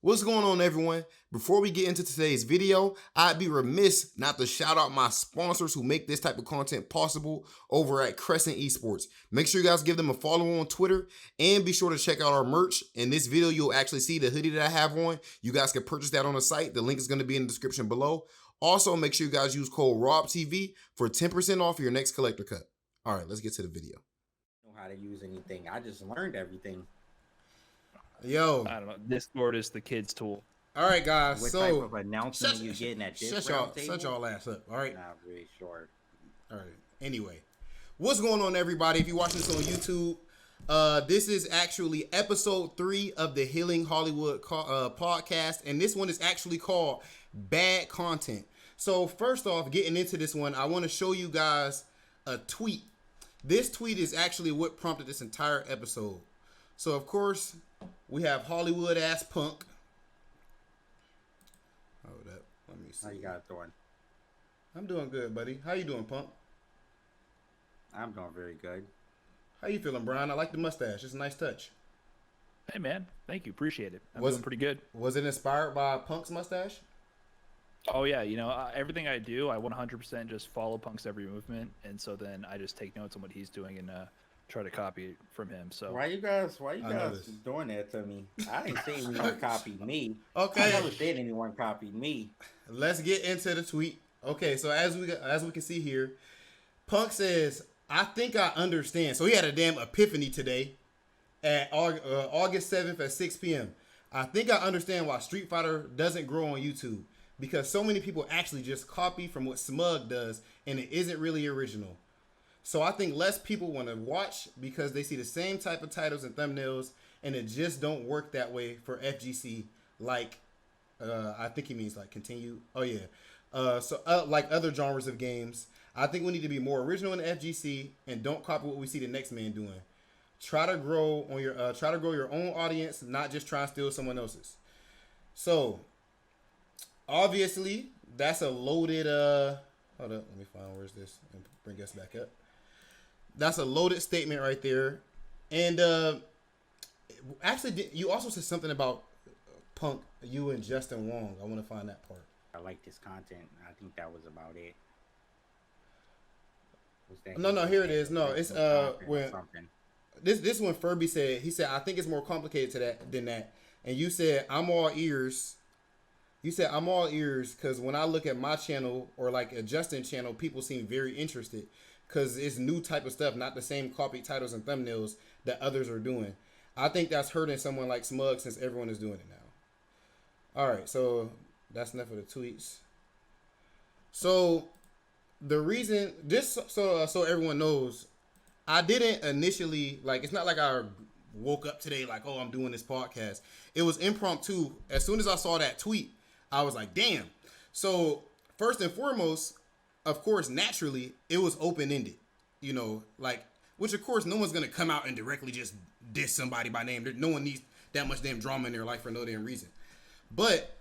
What's going on, everyone? Before we get into today's video, I'd be remiss not to shout out my sponsors who make this type of content possible over at Crescent Esports. Make sure you guys give them a follow on Twitter and be sure to check out our merch. In this video, you'll actually see the hoodie that I have on. You guys can purchase that on the site. The link is going to be in the description below. Also, make sure you guys use code RobTV for 10% off your next collector cut. All right, let's get to the video. Know how to use anything. I just learned everything. Yo. I don't know. Discord is the kid's tool. All right, guys. What so type of announcement you getting at this round table? Shut y'all ass up. All right. Not really sure. All right. Anyway, what's going on, everybody? If you're watching this on YouTube, this is actually episode 3 of the Healing Hollywood podcast, and this one is actually called Bad Content. So first off, getting into this one, I want to show you guys a tweet. This tweet is actually what prompted this entire episode. So of course, we have Hollywood ass Punk. Hold up, let me see. How you guys doing? I'm doing good, buddy. How you doing, Punk? I'm doing very good. How you feeling, Brian? I like the mustache. It's a nice touch. Hey, man. Thank you. Appreciate it. I'm Was- doing pretty good. Was it inspired by Punk's mustache? Oh, yeah. You know, everything I do, I 100% just follow Punk's every movement. And so then I just take notes on what he's doing and try to copy it from him. So Why you guys I know this. doing that to me? I didn't say anyone copied me. Okay. I never said anyone copied me. Let's get into the tweet. Okay, so as we can see here, Punk says, "I think I understand." So he had a damn epiphany today at August 7th at 6 p.m. "I think I understand why Street Fighter doesn't grow on YouTube, because so many people actually just copy from what Smug does and it isn't really original. So I think less people want to watch because they see the same type of titles and thumbnails, and it just don't work that way for FGC. Like, I think he means like continue. Oh yeah. Like other genres of games, I think we need to be more original in the FGC and don't copy what we see the next man doing. Try to grow your own audience, not just try and steal someone else's." So obviously that's a loaded hold up, let me find where's this and bring us back up. That's a loaded statement right there. And actually, you also said something about Punk, you and Justin Wong. I want to find that part. I like this content. I think that was about it. No, here it is. No, it's when something. this one Furby said, he said, "I think it's more complicated than that." And you said, "I'm all ears." You said, "I'm all ears because when I look at my channel or like a Justin channel, people seem very interested because it's new type of stuff, not the same copied titles and thumbnails that others are doing. I think that's hurting someone like Smug since everyone is doing it now." All right, so that's enough of the tweets. So the reason this, so everyone knows, I didn't initially, like, it's not like I woke up today like, oh, I'm doing this podcast. It was impromptu. As soon as I saw that tweet, I was like, damn. So first and foremost, of course, naturally, it was open-ended, you know, like, which of course no one's going to come out and directly just diss somebody by name. No one needs that much damn drama in their life for no damn reason. But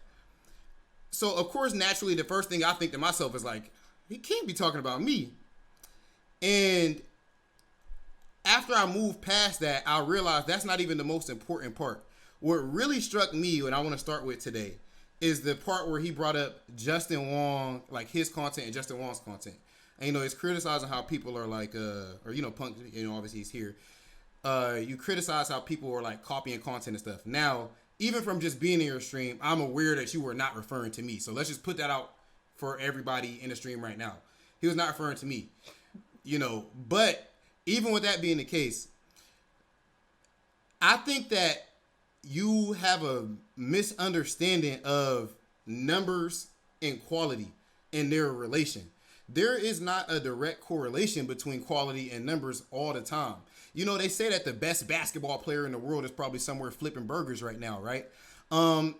so of course, naturally, the first thing I think to myself is like, he can't be talking about me. And after I moved past that, I realized that's not even the most important part. What really struck me, and I want to start with today, is the part where he brought up Justin Wong, like his content and Justin Wong's content. And, you know, it's criticizing how people are like, or, you know, Punk, you know, obviously he's here. You criticize how people are like copying content and stuff. Now, even from just being in your stream, I'm aware that you were not referring to me. So let's just put that out for everybody in the stream right now. He was not referring to me, you know, but even with that being the case, I think that you have a misunderstanding of numbers and quality in their relation. There is not a direct correlation between quality and numbers all the time. You know, they say that the best basketball player in the world is probably somewhere flipping burgers right now, right? And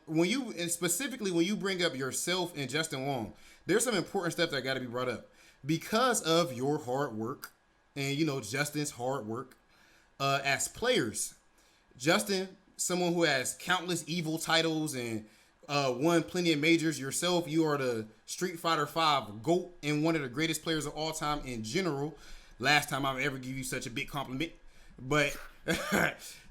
specifically when you bring up yourself and Justin Wong, there's some important stuff that got to be brought up because of your hard work and, you know, Justin's hard work as players. Justin, someone who has countless evil titles and won plenty of majors. Yourself, you are the Street Fighter V GOAT and one of the greatest players of all time in general. Last time I'll ever give you such a big compliment. But,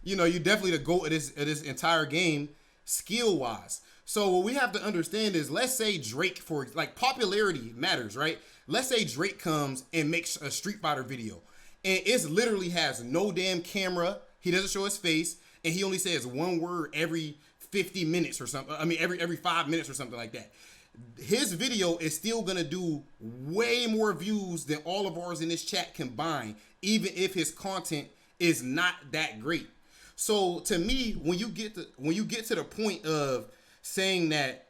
you know, you're definitely the GOAT of this entire game. skill wise. So what we have to understand is, let's say Drake, for like, popularity matters, right? Let's say Drake comes and makes a Street Fighter video, and it literally has no damn camera. He doesn't show his face, and he only says one word every 50 minutes or something. I mean, every 5 minutes or something like that. His video is still gonna do way more views than all of ours in this chat combined, even if his content is not that great. So to me, when you get to the point of saying that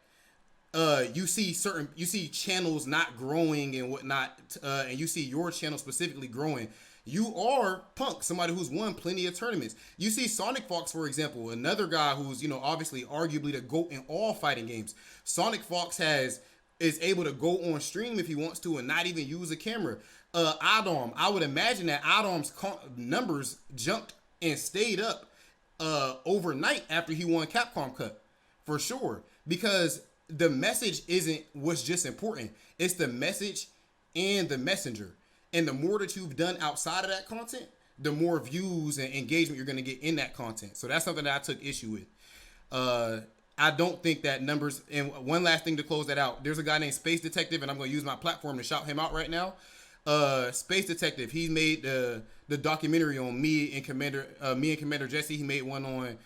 you see channels not growing and whatnot, and you see your channel specifically growing, you are Punk, somebody who's won plenty of tournaments. You see Sonic Fox, for example, another guy who's, obviously arguably the GOAT in all fighting games. Sonic Fox is able to go on stream if he wants to and not even use a camera. iDom, I would imagine that iDom's numbers jumped and stayed up overnight after he won Capcom Cup, for sure, because the message isn't what's just important. It's the message and the messenger. And the more that you've done outside of that content, the more views and engagement you're going to get in that content. So that's something that I took issue with. I don't think that numbers, and one last thing to close that out, there's a guy named SpaceDetective, and I'm going to use my platform to shout him out right now. SpaceDetective, he made the documentary on me and Commander Jesse. He made one on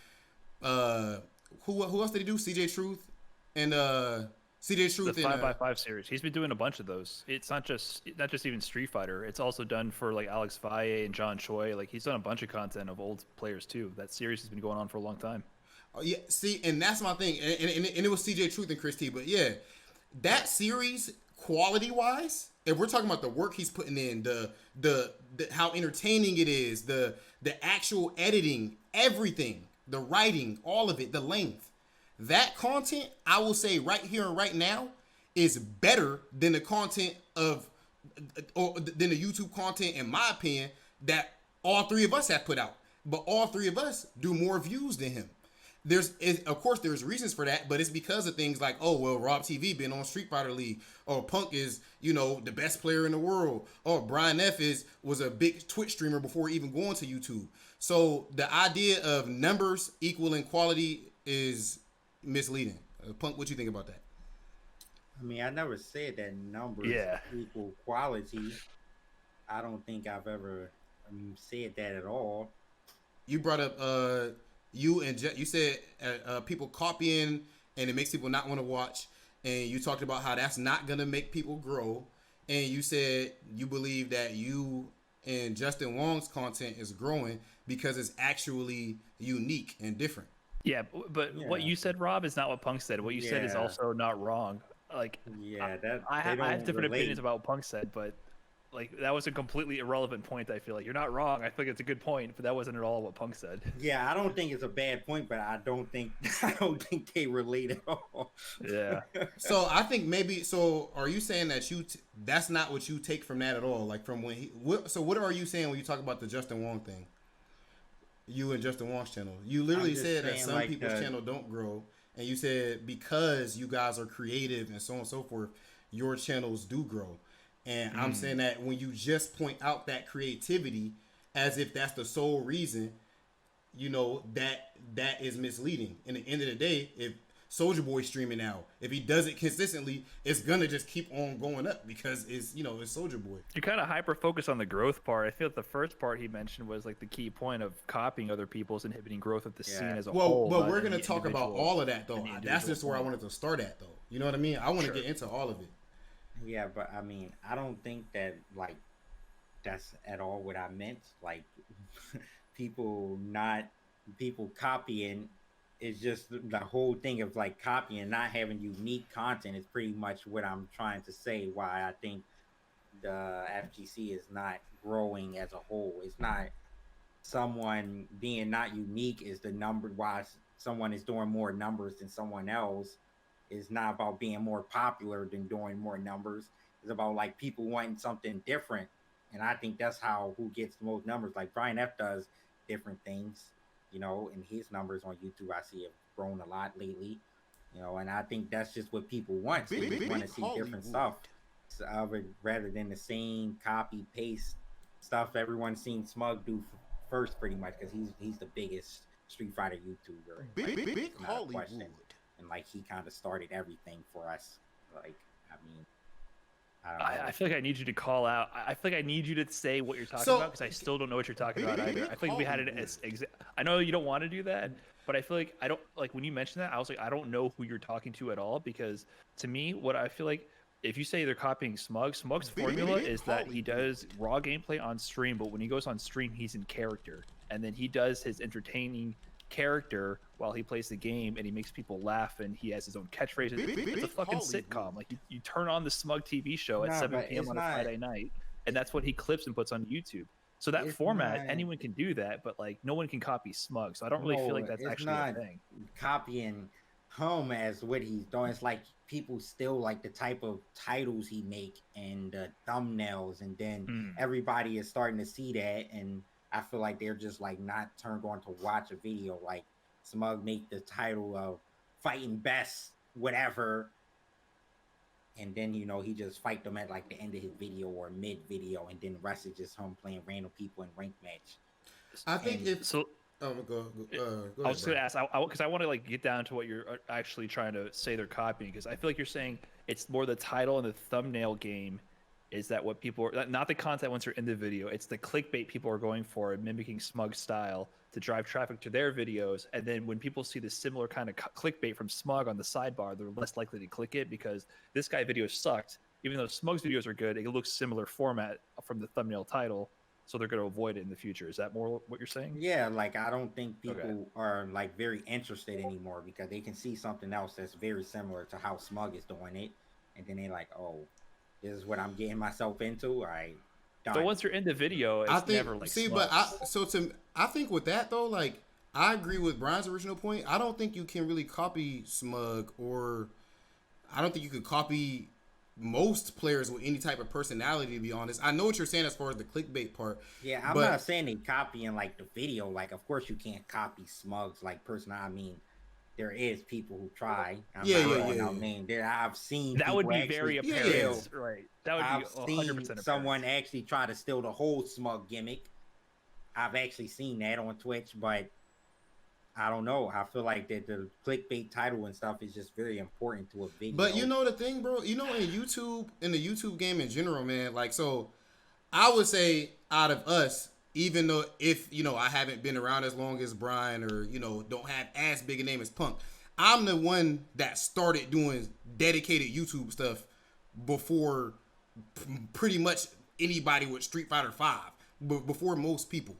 who else did he do? CJ Truth and CJ Truth. The 5x5 series. He's been doing a bunch of those. It's not just even Street Fighter. It's also done for like Alex Valle and John Choi. Like, he's done a bunch of content of old players too. That series has been going on for a long time. Oh yeah, see, and that's my thing. And it was CJ Truth and Chris T. But yeah, that series, quality wise, if we're talking about the work he's putting in, the how entertaining it is, the actual editing, everything, the writing, all of it, the length. That content, I will say right here and right now, is better than the content than the YouTube content, in my opinion, that all three of us have put out. But all three of us do more views than him. Of course, there's reasons for that, but it's because of things like, oh, well, RobTV been on Street Fighter League, or Punk is, the best player in the world, or Brian F was a big Twitch streamer before even going to YouTube. So the idea of numbers equaling quality is misleading. Punk, what you think about that? I mean, I never said that numbers equal quality. I don't think I've ever said that at all. You brought up you said people copying and it makes people not want to watch, and you talked about how that's not gonna make people grow, and you said you believe that you and Justin Wong's content is growing because it's actually unique and different. Yeah, but what you said, Rob, is not what Punk said. What you said is also not wrong. Like, I have different opinions about what Punk said, but like, that was a completely irrelevant point. I feel like you're not wrong. I think it's a good point, but that wasn't at all what Punk said. Yeah, I don't think it's a bad point, but I don't think they relate at all. Yeah. So I think maybe. So are you saying that that's not what you take from that at all? Like, from when what are you saying when you talk about the Justin Wong thing? You and Justin Wong's channel. You literally said that some people's channel don't grow, and you said because you guys are creative and so on and so forth, your channels do grow. And I'm saying that when you just point out that creativity as if that's the sole reason, that is misleading. In the end of the day, if Soulja Boy's streaming now, if he does it consistently, it's gonna just keep on going up because it's Soulja Boy. You kind of hyper focus on the growth part. I feel like the first part he mentioned was like the key point of copying other people's inhibiting growth of the scene as a whole. Well, but we're gonna talk about all of that though. That's just where I wanted to start at though. You know what I mean? I want to get into all of it. Yeah, but I mean, I don't think that like that's at all what I meant. Like people copying is just the whole thing of like copying, not having unique content is pretty much what I'm trying to say. Why I think the FGC is not growing as a whole. It's not someone being not unique is the number. Why someone is doing more numbers than someone else. Is not about being more popular than doing more numbers. It's about like people wanting something different. And I think that's who gets the most numbers. Like Brian F does different things, and his numbers on YouTube I see have grown a lot lately, and I think that's just what people want. So they want to see different stuff rather than the same copy paste stuff everyone's seen Smug do first pretty much because he's the biggest Street Fighter YouTuber. Big Not Hollywood. a question. And like he kind of started everything for us. Like, I mean, I feel like I need you to call out. I feel like I need you to say what you're talking about, because I still don't know what you're talking about either. I feel like we had it as I know you don't want to do that, but I feel like I don't like when you mentioned that. I was like, I don't know who you're talking to at all, because to me, what I feel like, if you say they're copying Smug's formula is that he does raw gameplay on stream, but when he goes on stream, he's in character, and then he does his entertaining character while he plays the game, and he makes people laugh, and he has his own catchphrases. It's a fucking sitcom. Like you turn on the Smug TV show at 7 p.m. on a Friday night, and that's what he clips and puts on YouTube. So that format, anyone can do that, but like no one can copy Smug. So I don't really feel like that's actually a thing. Copying him as what he's doing. It's like people still like the type of titles he make and the thumbnails, and then everybody is starting to see that, and I feel like they're just like not turned on to watch a video. Like Smug make the title of fighting best, whatever, and then he just fight them at like the end of his video or mid video, and then the rest is just him playing random people in ranked match. I think if so. Go I was just gonna ask, because I want to like get down to what you're actually trying to say they're copying, because I feel like you're saying it's more the title and the thumbnail game. Is that what people are, not the content once you're in the video, it's the clickbait people are going for and mimicking Smug style to drive traffic to their videos. And then when people see the similar kind of clickbait from Smug on the sidebar, they're less likely to click it, because this guy video sucked. Even though Smug's videos are good, it looks similar format from the thumbnail title, so they're going to avoid it in the future. Is that more what you're saying? Yeah, like I don't think people are like very interested anymore, because they can see something else that's very similar to how Smug is doing it, and then they're like, oh, this is what I'm getting myself into. So once you're in the video, it's never like Smug. I think with that though, like I agree with Brian's original point. I don't think you can really copy Smug, or I don't think you could copy most players with any type of personality, to be honest. I know what you're saying as far as the clickbait part. Yeah, I'm not saying they copying like the video. Like, of course you can't copy Smug's like personality. I mean, there is people who try. I mean, I've seen that would be very apparent, right? That would be 100% apparent. Someone actually try to steal the whole Smug gimmick. I've actually seen that on Twitch, but I don't know. I feel like that the clickbait title and stuff is just very important to a video. But you know the thing, bro. You know, in the YouTube game in general, man. Like, so I would say out of us, even though if, I haven't been around as long as Brian, or, don't have as big a name as Punk, I'm the one that started doing dedicated YouTube stuff before pretty much anybody with Street Fighter 5, before most people.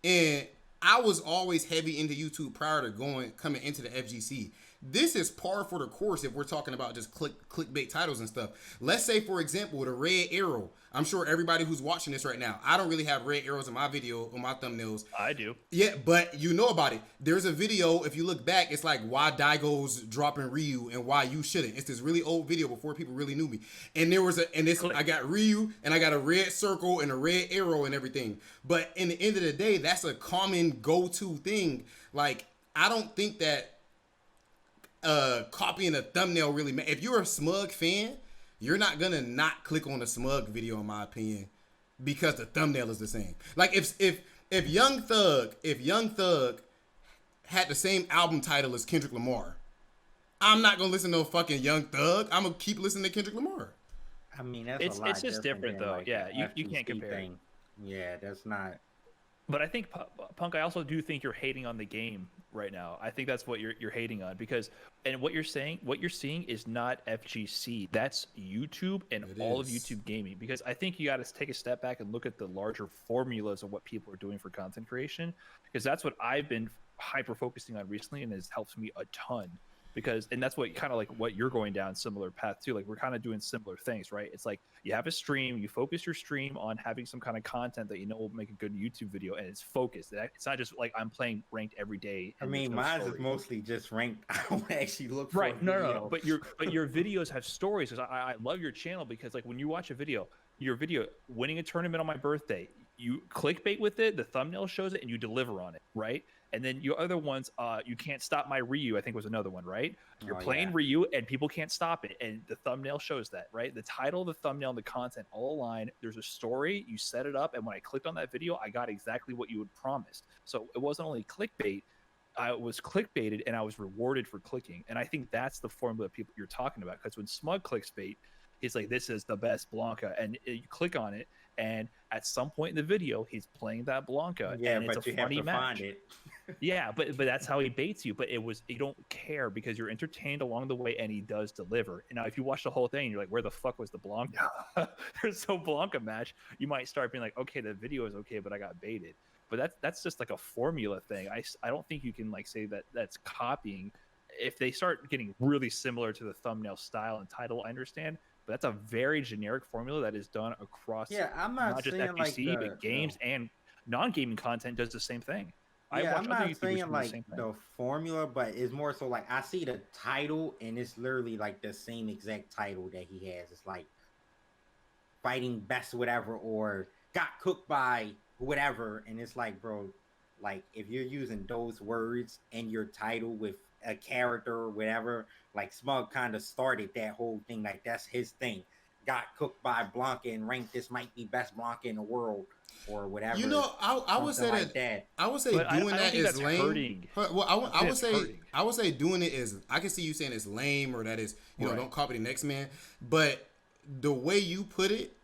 And I was always heavy into YouTube prior to coming into the FGC. This is par for the course if we're talking about just clickbait titles and stuff. Let's say, for example, the red arrow. I'm sure everybody who's watching this right now, I don't really have red arrows in my video, on my thumbnails. I do. Yeah, but you know about it. There's a video, if you look back, it's like why Daigo's dropping Ryu and why you shouldn't. It's this really old video before people really knew me. And I got Ryu and I got a red circle and a red arrow and everything. But in the end of the day, that's a common go-to thing. Like, I don't think that copying a thumbnail really matters. If you're a Smug fan, you're not gonna not click on a Smug video, in my opinion, because the thumbnail is the same. Like if Young Thug had the same album title as Kendrick Lamar, I'm not gonna listen to a fucking Young Thug. I'm gonna keep listening to Kendrick Lamar. I mean, it's just different though. Like, yeah, you can't compare. Thing. Yeah, that's not. But I think, Punk, I also do think you're hating on the game right now. I think that's what you're hating on, because, and what you're seeing is not FGC. That's YouTube and all of YouTube gaming. Because I think you got to take a step back and look at the larger formulas of what people are doing for content creation, because that's what I've been hyper focusing on recently, and has helped me a ton. And that's what kind of like what you're going down similar path too. Like, we're kind of doing similar things, right? It's like you have a stream, you focus your stream on having some kind of content that will make a good YouTube video, and it's focused. It's not just like I'm playing ranked every day. I mean, mine is mostly just ranked. I don't actually look for right. No. But your videos have stories. Because I love your channel, because like when you watch a video, your video winning a tournament on my birthday, you clickbait with it, the thumbnail shows it, and you deliver on it, right? And then your other ones, you can't stop my Ryu, I think was another one, right? You're playing Ryu and people can't stop it, and the thumbnail shows that, right? The title, the thumbnail, and the content all align. There's a story, you set it up, and when I clicked on that video, I got exactly what you had promised. So it wasn't only clickbait. I was clickbaited and I was rewarded for clicking. And I think that's the formula people you're talking about. Because when Smug clicks bait, he's like, this is the best Blanca. And you click on it. And at some point in the video, he's playing that Blanca. Yeah, and it's but you a funny have to match. find it. Yeah, but that's how he baits you. But you don't care because you're entertained along the way, and he does deliver. And now, if you watch the whole thing, you're like, where the fuck was the Blanca? There's no Blanca match. You might start being like, okay, the video is okay, but I got baited. But that's just like a formula thing. I don't think you can like say that that's copying. If they start getting really similar to the thumbnail style and title, I understand. But that's a very generic formula that is done across. Yeah, I'm not just FGC, like but games and non-gaming content does the same thing. Yeah, I'm not saying like the formula, but it's more so like I see the title and it's literally like the same exact title that he has. It's like fighting best whatever or got cooked by whatever, and it's like, bro, like if you're using those words in your title with a character or whatever, like Smug kind of started that whole thing, like that's his thing. Got cooked by Blanca and ranked this might be best Blanca in the world or whatever. You know, I would say like that. I would say doing that is lame. Well, I would say doing it is. I can see you saying it's lame or that is don't copy the next man. But the way you put it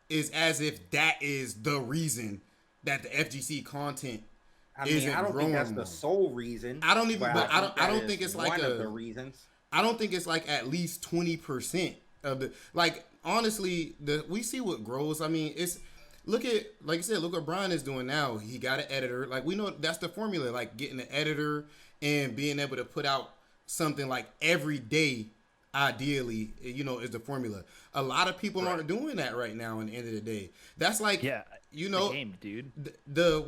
is as if that is the reason that the FGC content isn't growing. I don't think that's the sole reason. I don't even. But I don't think it's like one of the reasons. I don't think it's like at least 20% of the like. Honestly, we see what grows. I mean, it's look at like you said, look what Brian is doing now. He got an editor. Like we know that's the formula. Like getting an editor and being able to put out something like every day. Ideally, is the formula. A lot of people aren't doing that right now. In the end of the day, that's like the game, dude. In the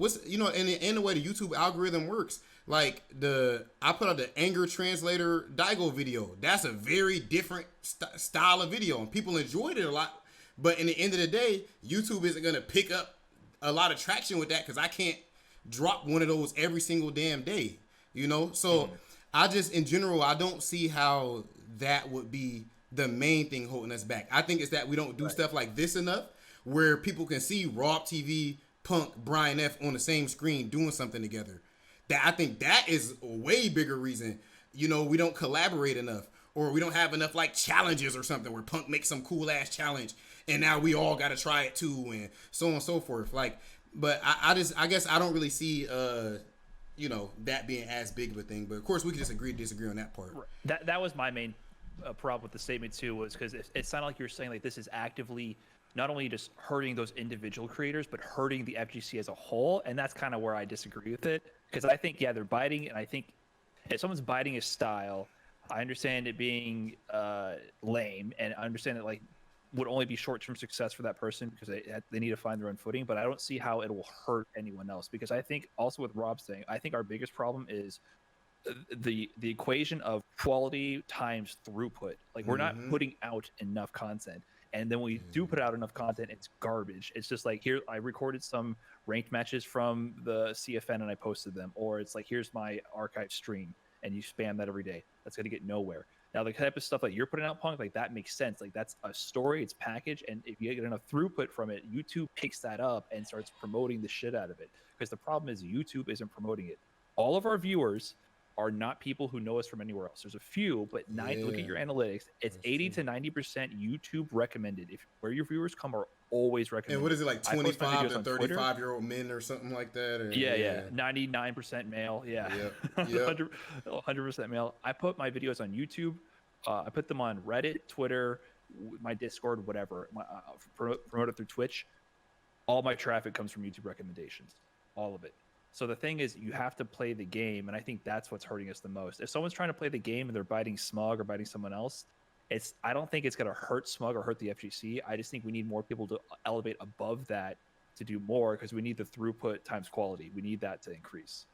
way the YouTube algorithm works. Like I put out the anger translator Daigo video. That's a very different style of video, and people enjoyed it a lot. But in the end of the day, YouTube isn't gonna pick up a lot of traction with that because I can't drop one of those every single damn day. So I just in general I don't see how that would be the main thing holding us back. I think it's that we don't do stuff like this enough, where people can see RobTV, Punk, Brian F on the same screen doing something together. That I think that is a way bigger reason. We don't collaborate enough, or we don't have enough like challenges or something where Punk makes some cool ass challenge, and now we all got to try it too, and so on and so forth. Like, but I guess I don't really see that being as big of a thing. But of course, we can just agree to disagree on that part. That was my main problem with the statement too, was because it sounded like you were saying like this is actively not only just hurting those individual creators, but hurting the FGC as a whole. And that's kind of where I disagree with it. Because I think, they're biting. And I think if someone's biting his style, I understand it being lame. And I understand that, like, would only be short-term success for that person because they need to find their own footing. But I don't see how it will hurt anyone else. Because I think also with Rob's thing, I think our biggest problem is the equation of quality times throughput. Like, we're not putting out enough content. And then when we do put out enough content, it's garbage. It's just like, here, I recorded some ranked matches from the CFN and I posted them. Or it's like, here's my archive stream, and you spam that every day. That's going to get nowhere. Now, the type of stuff that you're putting out, Punk, like that makes sense. Like that's a story, it's packaged. And if you get enough throughput from it, YouTube picks that up and starts promoting the shit out of it. Because the problem is YouTube isn't promoting it. All of our viewers are not people who know us from anywhere else. There's a few, but look at your analytics. It's 80 to 90% YouTube recommended. If where your viewers come are always recommended. And what is it, like 25 to 35-year-old men or something like that? Or, 99% male. Yeah. 100% male. I put my videos on YouTube. I put them on Reddit, Twitter, my Discord, whatever. Promote it through Twitch. All my traffic comes from YouTube recommendations. All of it. So the thing is, you have to play the game, and I think that's what's hurting us the most. If someone's trying to play the game and they're biting Smug or biting someone else, I don't think it's going to hurt Smug or hurt the FGC. I just think we need more people to elevate above that to do more, because we need the throughput times quality. We need that to increase.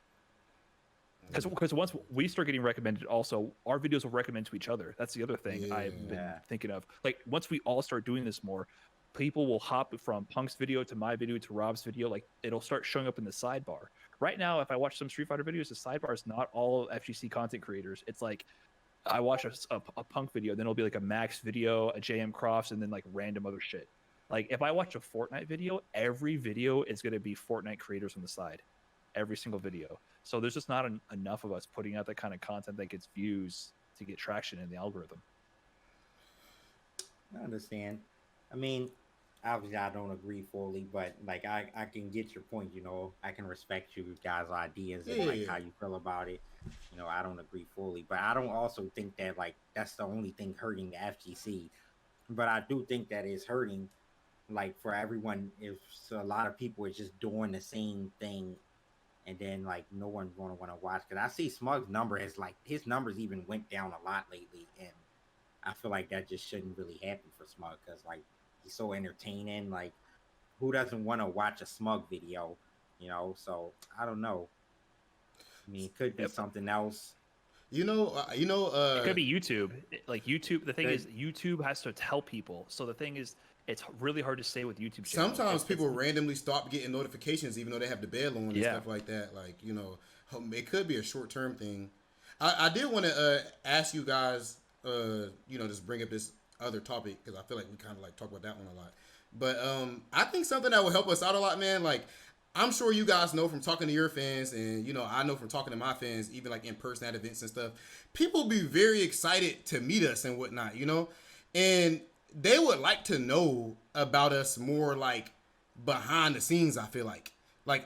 Because once we start getting recommended, also, our videos will recommend to each other. That's the other thing I've been thinking of. Like, once we all start doing this more, people will hop from Punk's video to my video to Rob's video. Like, it'll start showing up in the sidebar. Right now, if I watch some Street Fighter videos, the sidebar is not all FGC content creators. It's like I watch a Punk video, then it'll be like a Max video, a JM Crofts, and then like random other shit. Like, if I watch a Fortnite video, every video is going to be Fortnite creators on the side. Every single video. So there's just not enough of us putting out that kind of content that gets views to get traction in the algorithm. I understand. I mean, obviously I don't agree fully, but like I can get your point. You know, I can respect you guys' ideas and like how you feel about it. You know, I don't agree fully, but I don't also think that like that's the only thing hurting the FGC. But I do think that it's hurting like for everyone. If a lot of people are just doing the same thing, and then like no one's gonna want to watch. Because I see Smug's number is like his numbers even went down a lot lately, and I feel like that just shouldn't really happen for Smug because like he's so entertaining. Like who doesn't want to watch a Smug video? You know, so I don't know. I mean, it could be something else. It could be YouTube. Like YouTube, the thing is, YouTube has to tell people. So the thing is, it's really hard to say with YouTube channels. Sometimes people randomly stop getting notifications even though they have the bell on and stuff like that. Like, you know, it could be a short-term thing. I did want to ask you guys, you know, just bring up this other topic because I feel like we kind of like talk about that one a lot. But I think something that will help us out a lot, man, like I'm sure you guys know from talking to your fans, and you know I know from talking to my fans, even like in person at events and stuff, people be very excited to meet us and whatnot, you know, and they would like to know about us more like behind the scenes. I feel like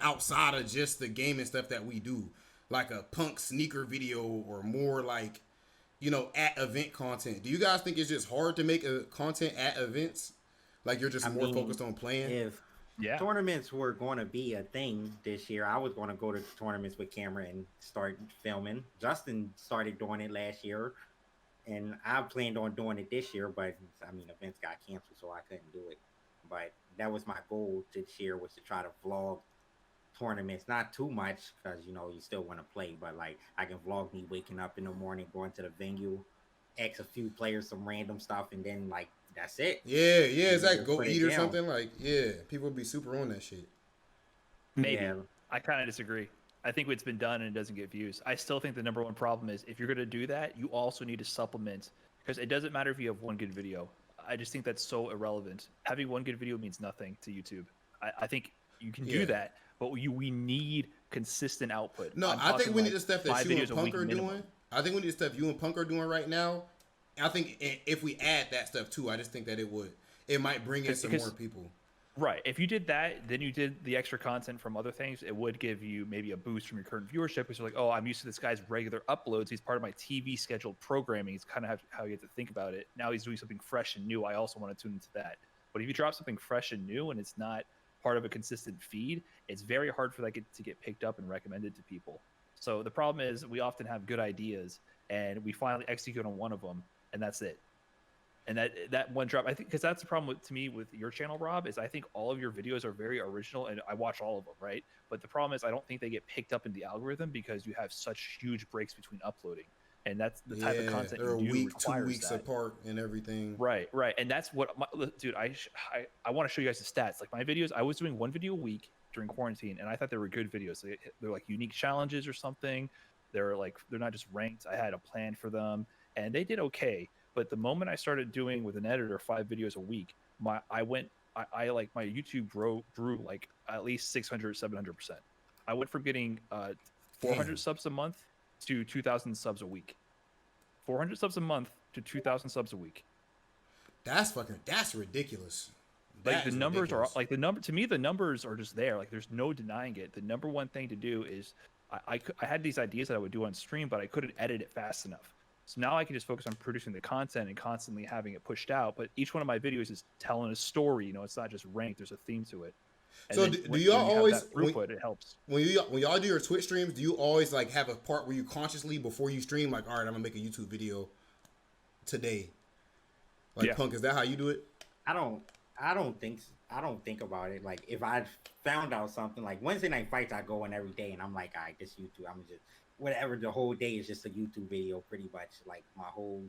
outside of just the gaming stuff that we do, like a punk sneaker video or more like, you know, at event content. Do you guys think it's just hard to make a content at events? Like you're just more focused on playing? If tournaments were going to be a thing this year, I was going to go to tournaments with camera and start filming. Justin started doing it last year, and I planned on doing it this year, but I mean, events got canceled, so I couldn't do it. But that was my goal this year, was to try to vlog tournaments, not too much because you know you still want to play, but like I can vlog me waking up in the morning, going to the venue, ask a few players some random stuff, and then like that's it. Yeah, exactly. Go eat or something. Like, yeah, people be super on that shit. Maybe. Yeah. I kind of disagree. I think it's been done and it doesn't get views. I still think the number one problem is if you're going to do that, you also need to supplement, because it doesn't matter if you have one good video. I just think that's so irrelevant. Having one good video means nothing to YouTube. I think you can do that, but we need consistent output. No, I think we need the stuff that you and Punk are doing. I think we need the stuff you and Punk are doing right now. I think if we add that stuff too, I just think that it might bring in some more people. Right. If you did that, then you did the extra content from other things, it would give you maybe a boost from your current viewership, because you're like, oh, I'm used to this guy's regular uploads. He's part of my TV scheduled programming. It's kind of how you have to think about it. Now he's doing something fresh and new. I also want to tune into that. But if you drop something fresh and new and it's not part of a consistent feed, it's very hard for that to get picked up and recommended to people. So the problem is we often have good ideas and we finally execute on one of them, and that's it. And that one drop, I think, because that's the problem to me with your channel, Rob, is I think all of your videos are very original and I watch all of them, right? But the problem is I don't think they get picked up in the algorithm because you have such huge breaks between uploading. And that's the type of content you do. They're a week, 2 weeks apart and everything. Right. And that's what, dude, I want to show you guys the stats. Like my videos, I was doing one video a week during quarantine, and I thought they were good videos. They're like unique challenges or something. They're not just ranked. I had a plan for them, and they did okay. But the moment I started doing with an editor 5 videos a week, my YouTube grew like at least 600, 700%. I went from getting 400 subs a month to 2,000 subs a week. 400 subs a month to 2,000 subs a week. That's ridiculous. Like the numbers are like to me, the numbers are just there. Like there's no denying it. The number one thing to do is I had these ideas that I would do on stream, but I couldn't edit it fast enough. So now I can just focus on producing the content and constantly having it pushed out. But each one of my videos is telling a story. You know, it's not just ranked. There's a theme to it. And so do y'all always throughput? It helps. When y'all do your Twitch streams, do you always like have a part where you consciously before you stream like, all right, I'm gonna make a YouTube video today? Like Punk, is that how you do it? I don't think about it. Like if I found out something like Wednesday night fights, I go in every day and I'm like, all right, this YouTube, I'm just whatever. The whole day is just a YouTube video, pretty much. Like my whole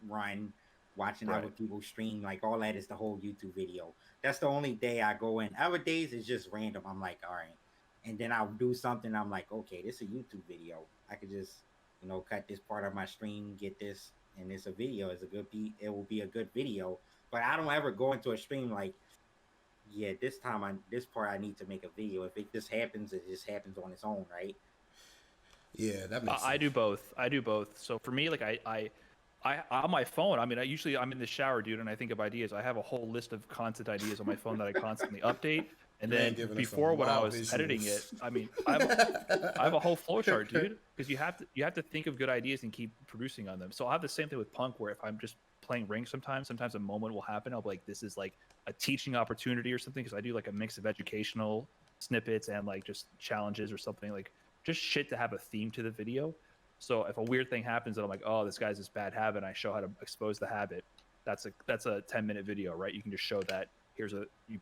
run, watching other people stream, like all that is the whole YouTube video. That's the only day I go in. Other days it's just random. I'm like, all right, and then I'll do something. I'm like, okay, this is a YouTube video. I could just, cut this part of my stream, get this, and it's a video. It will be a good video. But I don't ever go into a stream like, yeah, this part I need to make a video. If it just happens, it just happens on its own, right? Yeah, that makes sense. I do both. So for me, like I on my phone, I mean, I'm in the shower, dude, and I think of ideas. I have a whole list of content ideas on my phone that I constantly update. And then before, when I was editing it, I mean, I have a whole flow chart, dude, because you have to think of good ideas and keep producing on them. So I have the same thing with Punk, where if I'm just playing Ring, sometimes a moment will happen. I'll be like, this is like a teaching opportunity or something, because I do like a mix of educational snippets and like just challenges or something, like just shit to have a theme to the video. So if a weird thing happens and I'm like, oh, this guy's this bad habit, and I show how to expose the habit, that's a 10-minute video, right? You can just show that. Here's you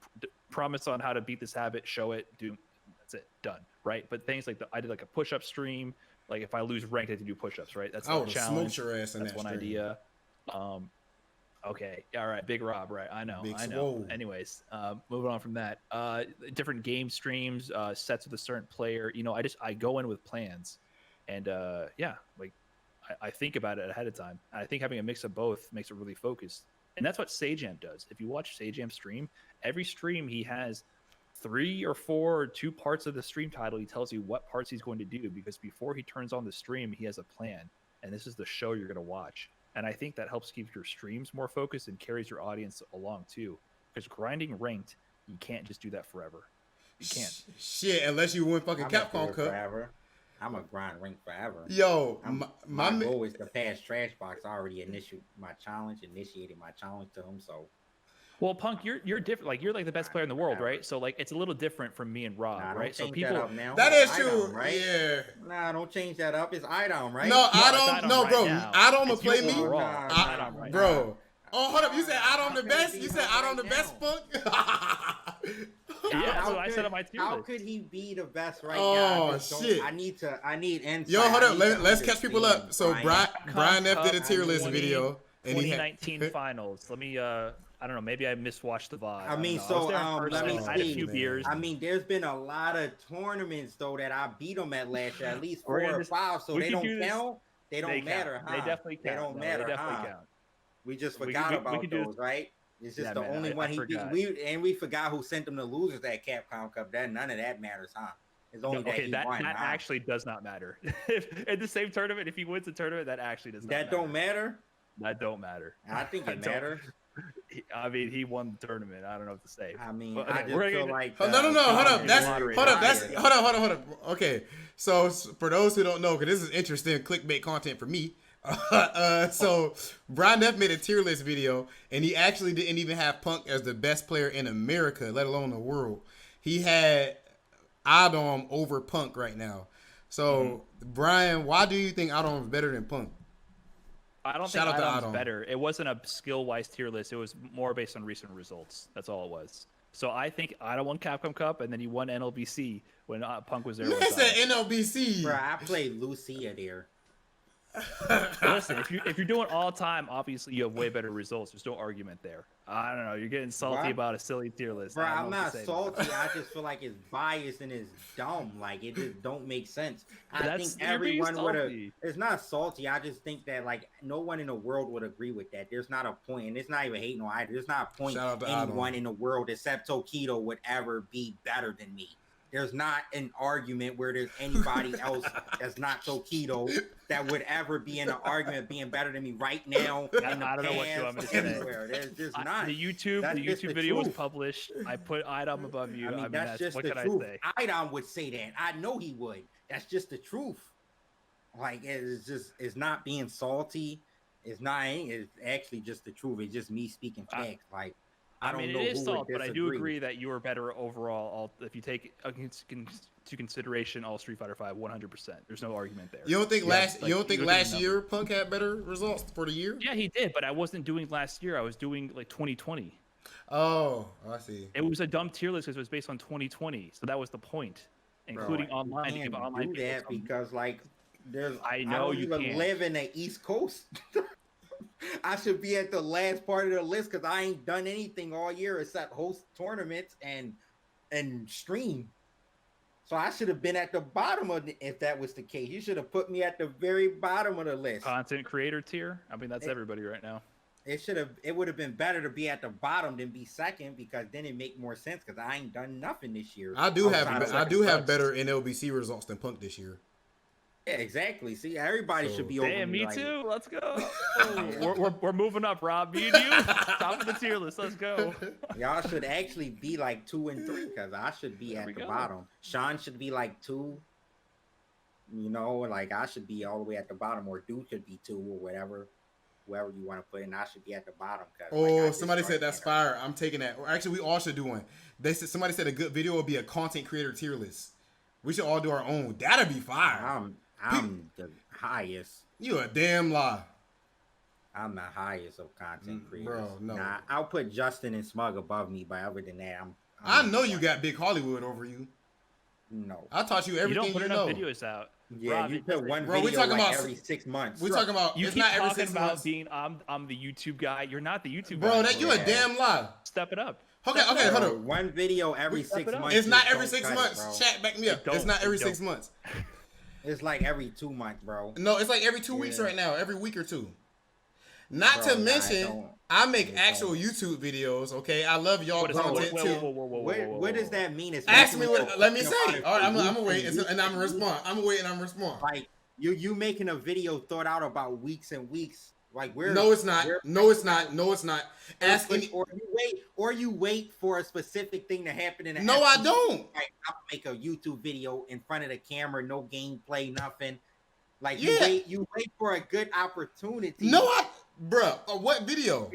promise on how to beat this habit, show it, do, that's it, done, right? But things like I did like a push-up stream. Like if I lose ranked, I have to do push-ups, right? That's a challenge. Smoked your ass in that's that one stream. idea. Okay, all right, Big Rob, right? I know. Anyways, moving on from that, different game streams, sets with a certain player. You know, I go in with plans, and yeah, like I think about it ahead of time. I think having a mix of both makes it really focused. And that's what Sajam does. If you watch Sajam stream, every stream he has 3 or 4 or 2 parts of the stream title. He tells you what parts he's going to do, because before he turns on the stream, he has a plan. And this is the show you're going to watch. And I think that helps keep your streams more focused and carries your audience along too. Because grinding ranked, you can't just do that forever. You can't. Shit, unless you win fucking Capcom Cup. Forever. I'm a grind rank forever. Yo, my goal is to pass Trash Box. I already initiated my challenge to him. So, well, Punk, you're different. Like you're like the best player in the world, right? So like it's a little different from me and Rob, right? So people, that is true, iDom, right? Yeah. Nah, don't change that up. It's iDom, right? No, iDom, no, bro. iDom will play me, bro. Oh, hold up. You said iDom the best? You said iDom the best, Punk? Yeah, that's what I said on my tier list. How could he be the best right now? Oh shit! I need insight. Yo, hold up. Let's catch people up. So Brian F did a tier list video. 2019 finals. Let me. I don't know. Maybe I miswatched the VOD. I mean, so let me see. I had a few beers. I mean, there's been a lot of tournaments though that I beat them at last year, at least 4 or 5. So they don't count. They don't matter, huh? They definitely count. They don't matter, they definitely count. We just forgot about those, right? It's just the only one he beat. We forgot who sent them the losers at Capcom Cup. None of that matters, huh? It's only that he won. That actually does not matter. In the same tournament, if he wins the tournament, that actually does not matter. That don't matter? That don't matter. I think it matters. I mean, he won the tournament. I don't know what to say. I mean, I just feel like... No, hold up. Okay, so for those who don't know, because this is interesting clickbait content for me, so Brian F made a tier list video, and he actually didn't even have Punk as the best player in America, let alone the world. He had iDom over Punk right now. So Brian, why do you think iDom is better than Punk? I don't think iDom's better. It wasn't a skill-wise tier list. It was more based on recent results. That's all it was. So I think iDom won Capcom Cup, and then he won NLBC when Punk was there. You said NLBC. Bro, I played Lucia there. Listen, if you're doing all time, obviously you have way better results. There's no argument there. I don't know. You're getting salty about a silly tier list. Bro, I'm not salty. I just feel like it's biased and it's dumb. Like it just don't make sense. I think everyone would have. It's not salty. I just think that like no one in the world would agree with that. There's not a point, and it's not even hating on either. There's not a point anyone in the world except Tokido would ever be better than me. There's not an argument where there's anybody else that's not Tokido that would ever be in an argument being better than me right now. I don't know what you want me to say. There's just not. The YouTube video was published. I put iDom above you. I mean, that's just the truth. iDom would say that. I know he would. That's just the truth. Like it's not being salty. It's actually just the truth. It's just me speaking facts. Like. I mean, it is salt, but I do agree that you are better overall. If you take into consideration all Street Fighter 5, 100%. There's no argument there. You don't think last year Punk had better results for the year? Yeah, he did, but I wasn't doing last year. I was doing like 2020. Oh, I see. It was a dumb tier list because it was based on 2020, so that was the point, including online. You can't do that because like I don't even live in the East Coast. I should be at the last part of the list because I ain't done anything all year except host tournaments and stream. So I should have been at the bottom of if that was the case. You should have put me at the very bottom of the list. Content creator tier. I mean, that's everybody right now. It would have been better to be at the bottom than be second because then it make more sense because I ain't done nothing this year. I do have better NLBC results than Punk this year. Yeah, exactly. See, everybody should be over. Damn, me too. Let's go. we're moving up, Rob. Me and you, top of the tier list. Let's go. Y'all should actually be like 2 and 3 because I should be at the bottom. Sean should be like 2. You know, like I should be all the way at the bottom, or Dude should be 2 or whatever. Whoever you want to put in, I should be at the bottom. Oh, somebody said that's fire. I'm taking that. Or actually, we all should do one. They said somebody said a good video would be a content creator tier list. We should all do our own. That'd be fire. I'm the highest. You a damn lie. I'm the highest of content creators. Bro, no. Nah, I'll put Justin and Smug above me, but other than that, I know you got Big Hollywood over you. No. I taught you everything you know. You don't put enough videos out. Yeah, Rob, you put one video like every 6 months. We talking about you it's keep not every talking 6 about months. being I'm the YouTube guy. You're not the YouTube guy. Bro, that you a damn lie. Step it up. Okay, hold on. One video every 6 months. It's not every 6 months. Chat, back me up. It's not every 6 months. It's like every 2 months, bro. No, it's like every 2 weeks right now. Every week or two. Not to mention, I make actual YouTube videos. Okay, I love y'all content too. What does that mean? Ask me what. Let me say. All right, I'm gonna wait and I'm gonna respond. I'm gonna wait and I'm gonna respond. Like you making a video thought out about weeks and weeks. Like where? No, it's not. No, it's not. No, it's not. Ask me. Or you wait for a specific thing to happen in the. No, I don't. Like I'll make a YouTube video in front of the camera, no gameplay, nothing. Like you wait for a good opportunity. No, bruh, what video?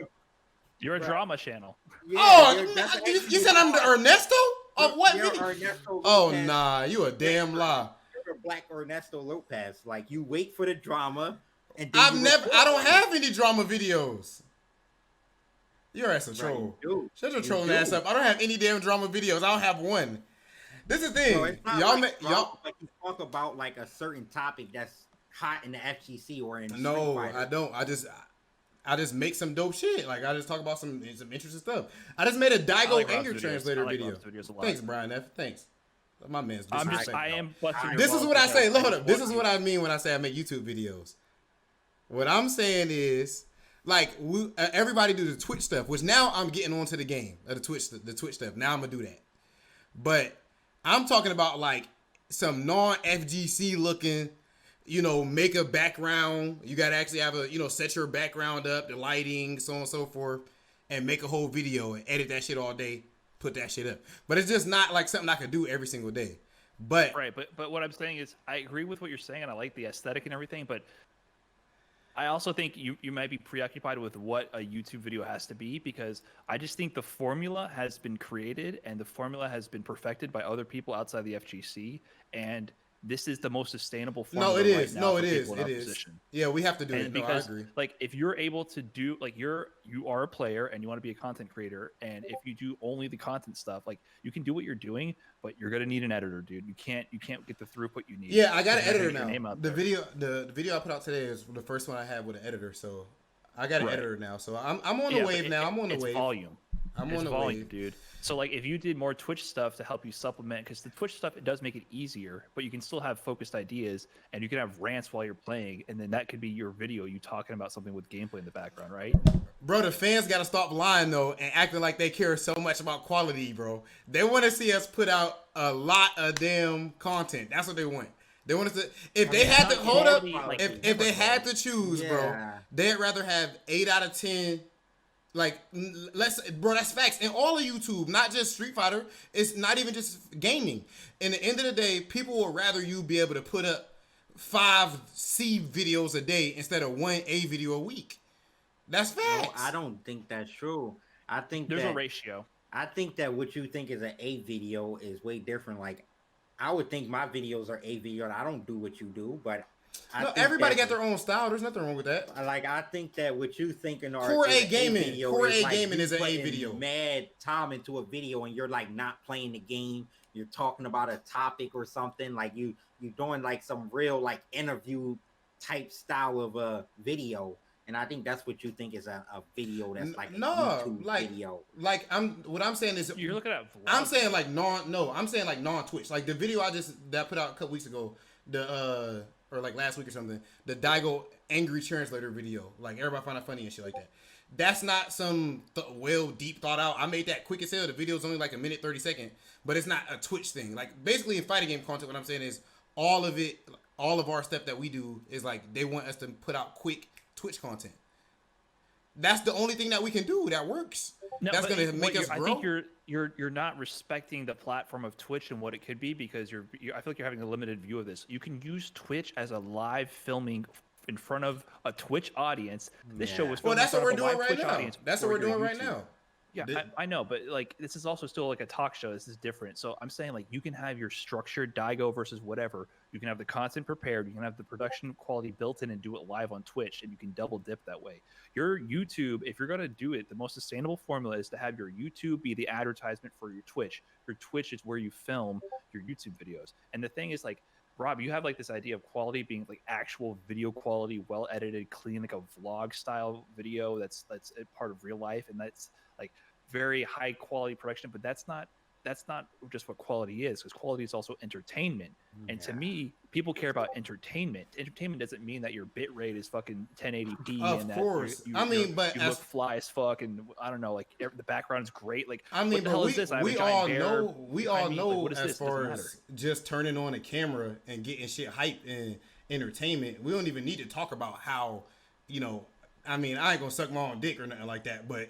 You're a drama channel. Yeah, you said I'm the Ernesto? Of what video? Ernesto Lopez. Nah, you a damn lie. You're Black Ernesto Lopez. Like you wait for the drama, and I don't have any drama videos. Your ass a troll. Shut your trolling ass up. I don't have any damn drama videos. I don't have one. This is the thing. Y'all like you talk about like a certain topic that's hot in the FGC or in Street Fighter. I don't. I just make some dope shit. Like I just talk about some interesting stuff. I just made a Daigo anger translator video. Thanks, Brian F. Thanks. My man's. I am. This is what I say. Hold up. This is what I mean when I say I make YouTube videos. What I'm saying is, like, everybody do the Twitch stuff, which now I'm getting onto the game of the Twitch stuff. Now I'm gonna do that. But I'm talking about like some non-FGC looking. Make a background. You got to actually have set your background up, the lighting, so on and so forth, and make a whole video and edit that shit all day, put that shit up. But it's just not like something I could do every single day. But what I'm saying is I agree with what you're saying, and I like the aesthetic and everything, but I also think you might be preoccupied with what a YouTube video has to be, because I just think the formula has been created and the formula has been perfected by other people outside the FGC, and this is the most sustainable formula. No, it is. Right now no, it is. It is. Position. Yeah, we have to do it. Because, I agree. Like, if you're able to do, like, you are a player and you want to be a content creator, and if you do only the content stuff, like, you can do what you're doing, but you're gonna need an editor, dude. You can't get the throughput you need. Yeah, I got an editor now. The video I put out today is the first one I had with an editor, so I got an editor now. So I'm on the wave now. I'm on the wave. Volume. I'm on the wave, dude. So like if you did more Twitch stuff to help you supplement, because the Twitch stuff, it does make it easier, but you can still have focused ideas and you can have rants while you're playing, and then that could be your video, you talking about something with gameplay in the background, right? Bro, the fans gotta stop lying though and acting like they care so much about quality, bro. They want to see us put out a lot of damn content. That's what they want. They want us to. If they had to hold up, if they had to choose, bro, they'd rather have 8 out of 10. Like, bro, that's facts. And all of YouTube, not just Street Fighter. It's not even just gaming. In the end of the day, people would rather you be able to put up 5 C videos a day instead of 1 A video a week. That's facts. No, I don't think that's true. I think there's a ratio. I think that what you think is an A video is way different. Like, I would think my videos are A video. I don't do what you do, but everybody got their own style. There's nothing wrong with that. Like, I think that what you thinking are Core A gaming. Core A gaming is an A video. Mad time into a video and you're like not playing the game. You're talking about a topic or something. Like you're doing like some real like interview type style of a video. And I think that's what you think is a video that's like a YouTube video. Like what I'm saying is you're looking at vlogs. I'm saying like non-Twitch. Like the video that I put out a couple weeks ago, or like last week or something, the Daigo angry translator video. Like everybody found it funny and shit like that. That's not some deep thought out. I made that quick as hell. The video's only like a minute 30 seconds, but it's not a Twitch thing. Like basically in fighting game content, what I'm saying is all of it, all of our stuff that we do is like they want us to put out quick Twitch content. That's the only thing that we can do that works. No, that's going to make us grow. I think you're not respecting the platform of Twitch and what it could be because I feel like you're having a limited view of this. You can use Twitch as a live filming in front of a Twitch audience. This show was filmed that's what we're doing right now. That's what we're doing right now. Yeah, I know, but like this is also still like a talk show. This is different. So I'm saying like you can have your structured Daigo versus whatever. You can have the content prepared. You can have the production quality built in and do it live on Twitch, and you can double dip that way. Your YouTube, if you're gonna do it, the most sustainable formula is to have your YouTube be the advertisement for your Twitch. Your Twitch is where you film your YouTube videos. And the thing is like, Rob, you have like this idea of quality being like actual video quality, well edited, clean, like a vlog style video that's a part of real life, and that's like very high quality production. But that's not just what quality is, because quality is also entertainment. And to me, people care about entertainment. Entertainment doesn't mean that your bit rate is fucking 1080p. Of course. You look fly as fuck, and I don't know, like the background is great. Like, I mean, what the hell is this? We all know like, as far as just turning on a camera and getting shit hype and entertainment, we don't even need to talk about how, you know, I mean, I ain't gonna suck my own dick or nothing like that, but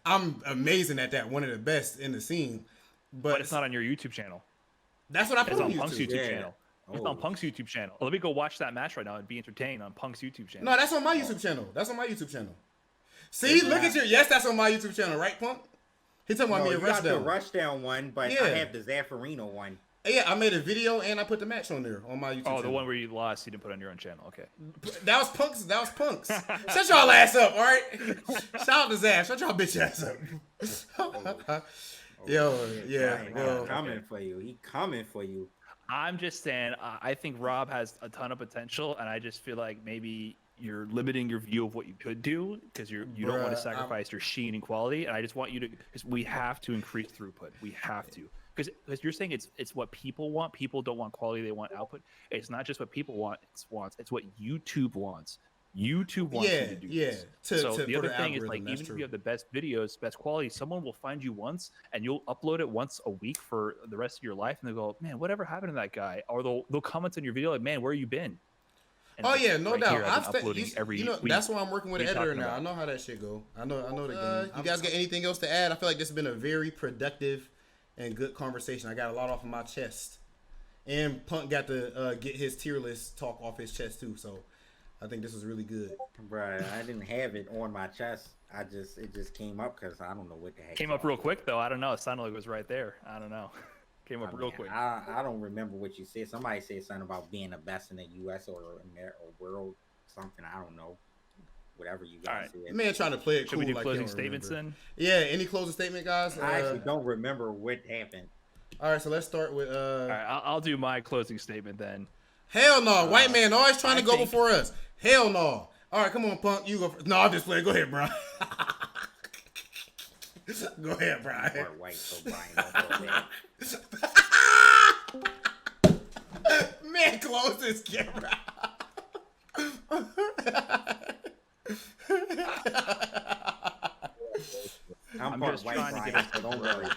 I'm amazing at that. One of the best in the scene. But it's not on your YouTube channel. That's what I put on Punk's YouTube channel. It's on Punk's YouTube channel. Let me go watch that match right now and be entertained on Punk's YouTube channel. No, that's on my YouTube channel. That's on my YouTube channel. See, look at you. Yes, that's on my YouTube channel, right, Punk? He talking about me a Rushdown. The Rushdown one, but I have the Zaffarino one. Yeah, I made a video and I put the match on there on my YouTube channel. Oh, the one where you lost, you didn't put on your own channel. Okay. That was Punk's. Shut y'all ass up, all right? Shout out to Zaf. Shut y'all bitch ass up. Yo, yeah. He coming for you. I'm just saying, I think Rob has a ton of potential, and I just feel like maybe you're limiting your view of what you could do because you don't want to sacrifice your sheen and quality. And I just want you to, because we have to increase throughput. We have to. Because you're saying it's what people want. People don't want quality; they want output. It's not just what people want. It's what YouTube wants. YouTube wants you to do this. So the other thing is, like, even if you have the best videos, best quality, someone will find you once and you'll upload it once a week for the rest of your life, and they'll go, "Man, whatever happened to that guy?" Or they'll comment on your video like, "Man, where you been?" And no doubt. Every week. That's why I'm working with an editor now. I know how that shit go. I know the game. You guys got anything else to add? I feel like this has been a very productive and good conversation. I got a lot off of my chest, and Punk got to get his tier list talk off his chest too. So I think this was really good. Right, I didn't have it on my chest. It just came up because I don't know what the heck. Came up real quick though. I don't know. It sounded like it was right there. I don't know. Came up real quick. I don't remember what you said. Somebody said something about being the best in the U.S. or world, something. I don't know. Whatever you guys said. Man, trying to play it cool. Should we do closing statements then? Yeah. Any closing statement, guys? I actually don't remember what happened. All right, so let's start with. All right, I'll do my closing statement then. Hell no, white man always trying to go before us. Hell no. All right, come on, Punk. You go. No, I'm just playing. Go ahead, Brian. Go ahead, Brian. Or white, so Brian. Man, close this camera. I'm just white, trying Brian, to get so don't worry.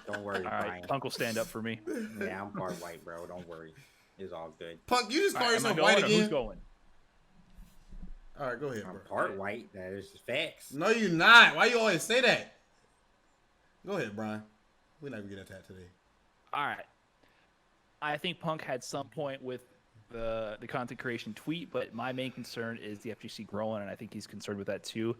Don't worry, all right, Brian. Punk will stand up for me. Yeah, I'm part white, bro. Don't worry. It's all good. Punk, you just call yourself white again? Who's going? All right, go ahead, bro. I'm part white. That is facts. No, you're not. Why you always say that? Go ahead, Brian. We're not going to get into that today. All right. I think Punk had some point with the content creation tweet, but my main concern is the FGC growing, and I think he's concerned with that too.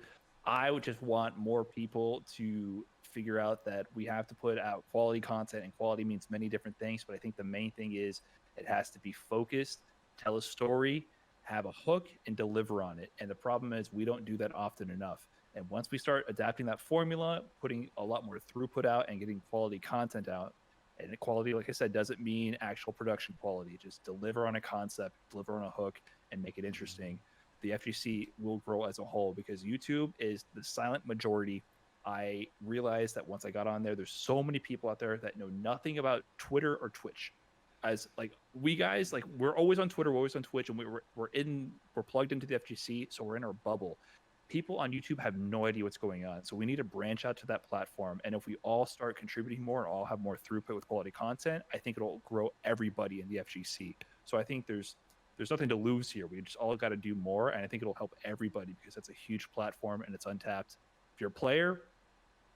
I would just want more people to figure out that we have to put out quality content, and quality means many different things, but I think the main thing is it has to be focused, tell a story, have a hook, and deliver on it. And the problem is we don't do that often enough. And once we start adapting that formula, putting a lot more throughput out and getting quality content out, and quality, like I said, doesn't mean actual production quality. Just deliver on a concept, deliver on a hook, and make it interesting. The FGC will grow as a whole because YouTube is the silent majority. I realized that once I got on there, there's so many people out there that know nothing about Twitter or Twitch. As like we guys, like we're always on Twitter, we're always on Twitch, and we're plugged into the FGC, so we're in our bubble. People on YouTube have no idea what's going on, so we need to branch out to that platform. And if we all start contributing more and all have more throughput with quality content, I think it'll grow everybody in the FGC. So I think there's there's nothing to lose here. We just all got to do more, and I think it'll help everybody because that's a huge platform and it's untapped. If you're a player,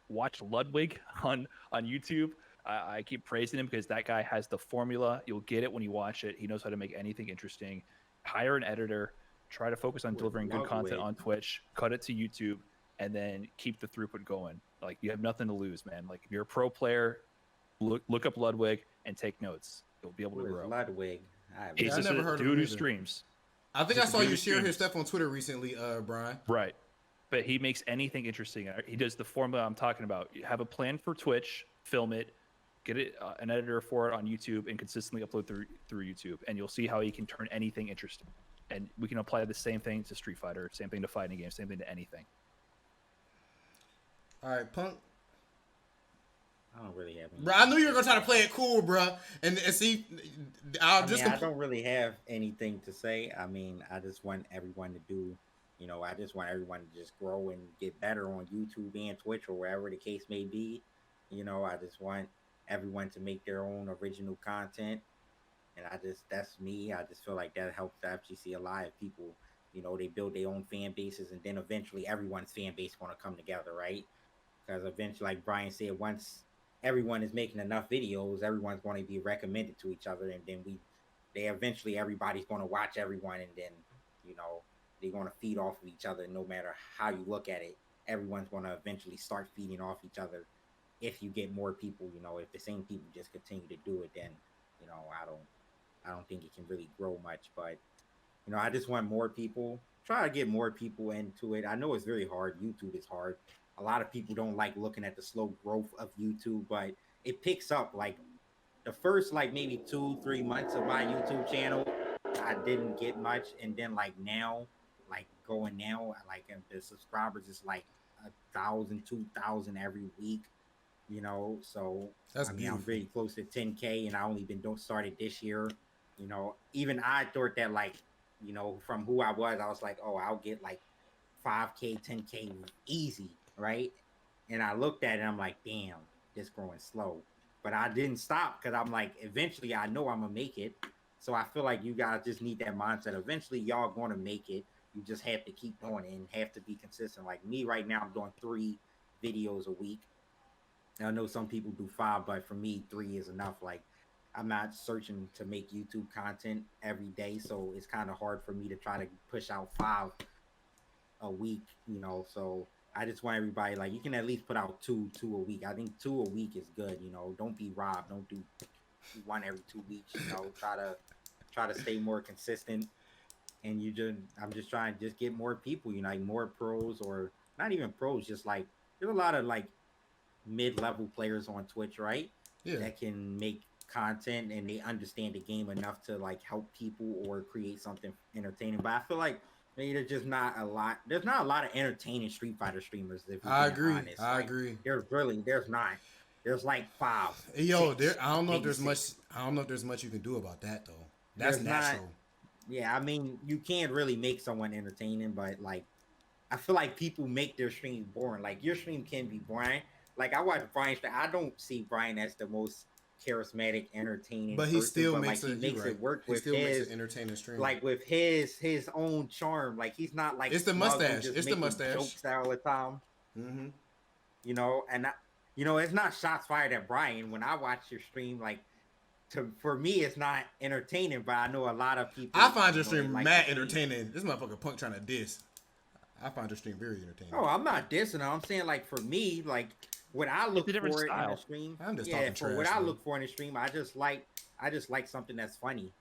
watch Ludwig on YouTube. I keep praising him because that guy has the formula. You'll get it when you watch it. He knows how to make anything interesting. Hire an editor. Try to focus on delivering good content on Twitch. Cut it to YouTube, and then keep the throughput going. Like, you have nothing to lose, man. Like, if you're a pro player, look up Ludwig and take notes. You'll be able to grow. Ludwig. He's just a dude who streams. I think I saw you share his stuff on Twitter recently, Brian. Right. But he makes anything interesting. He does the formula I'm talking about. You have a plan for Twitch, film it, get it an editor for it on YouTube, and consistently upload through YouTube. And you'll see how he can turn anything interesting. And we can apply the same thing to Street Fighter, same thing to fighting games, same thing to anything. All right, Punk. I don't really have any. Bro, I knew you were gonna try to play it cool, bro. And see, I don't really have anything to say. I mean, I just want everyone to do, I just want everyone to just grow and get better on YouTube and Twitch or wherever the case may be. I just want everyone to make their own original content. And that's me. I just feel like that helps the FGC a lot. If people, they build their own fan bases, and then eventually everyone's fan base is going to come together, right? Because eventually, like Brian said, once everyone is making enough videos, everyone's going to be recommended to each other, and then eventually everybody's going to watch everyone, and then they're going to feed off of each other. No matter how you look at it, everyone's going to eventually start feeding off each other. If you get more people, if the same people just continue to do it, then I don't think it can really grow much. But I just want more people. Try to get more people into it. I know it's very hard. YouTube is hard. A lot of people don't like looking at the slow growth of YouTube, but it picks up. Like the first maybe 2-3 months of my YouTube channel, I didn't get much, and then now, the subscribers is 1,000, 2,000 every week. So I'm very close to 10K, and I only been started this year. Even I thought that from who I was like, oh, I'll get 5K, 10K easy. Right. And I looked at it and I'm like, damn, it's growing slow. But I didn't stop because I'm like, eventually I know I'm gonna make it. So I feel like you guys just need that mindset. Eventually y'all gonna make it. You just have to keep doing it and have to be consistent. Like me right now, I'm doing 3 videos a week. I know some people do 5, but for me, 3 is enough. I'm not searching to make YouTube content every day, so it's kind of hard for me to try to push out 5 a week, so I just want everybody, you can at least put out 2 a week. I think 2 a week is good. Don't be robbed. Don't do 1 every 2 weeks. Try to stay more consistent. And I'm just trying to get more people. More pros, or not even pros. Just there's a lot of mid-level players on Twitch, right? Yeah. That can make content and they understand the game enough to help people or create something entertaining. But I feel like maybe there's not a lot of entertaining Street Fighter streamers. I agree. I agree. There's not. There's 5. Yo, I don't know if there's much you can do about that though. That's natural. Yeah, I mean, you can't really make someone entertaining, but I feel like people make their streams boring. Your stream can be boring. I watch Brian. I don't see Brian as the most charismatic, entertaining, but he still makes it work with his makes an entertaining stream. With his own charm. He's not it's the mustache. It's the mustache. Jokes all the time. Mm-hmm. And it's not shots fired at Brian when I watch your stream. For me, it's not entertaining, but I know a lot of people. I find your stream mad entertaining. This motherfucker Punk trying to diss. I find your stream very entertaining. Oh, I'm not dissing. I'm saying for me, what I look for in the stream. I'm just talking trash. What I look for in the stream, I just like something that's funny.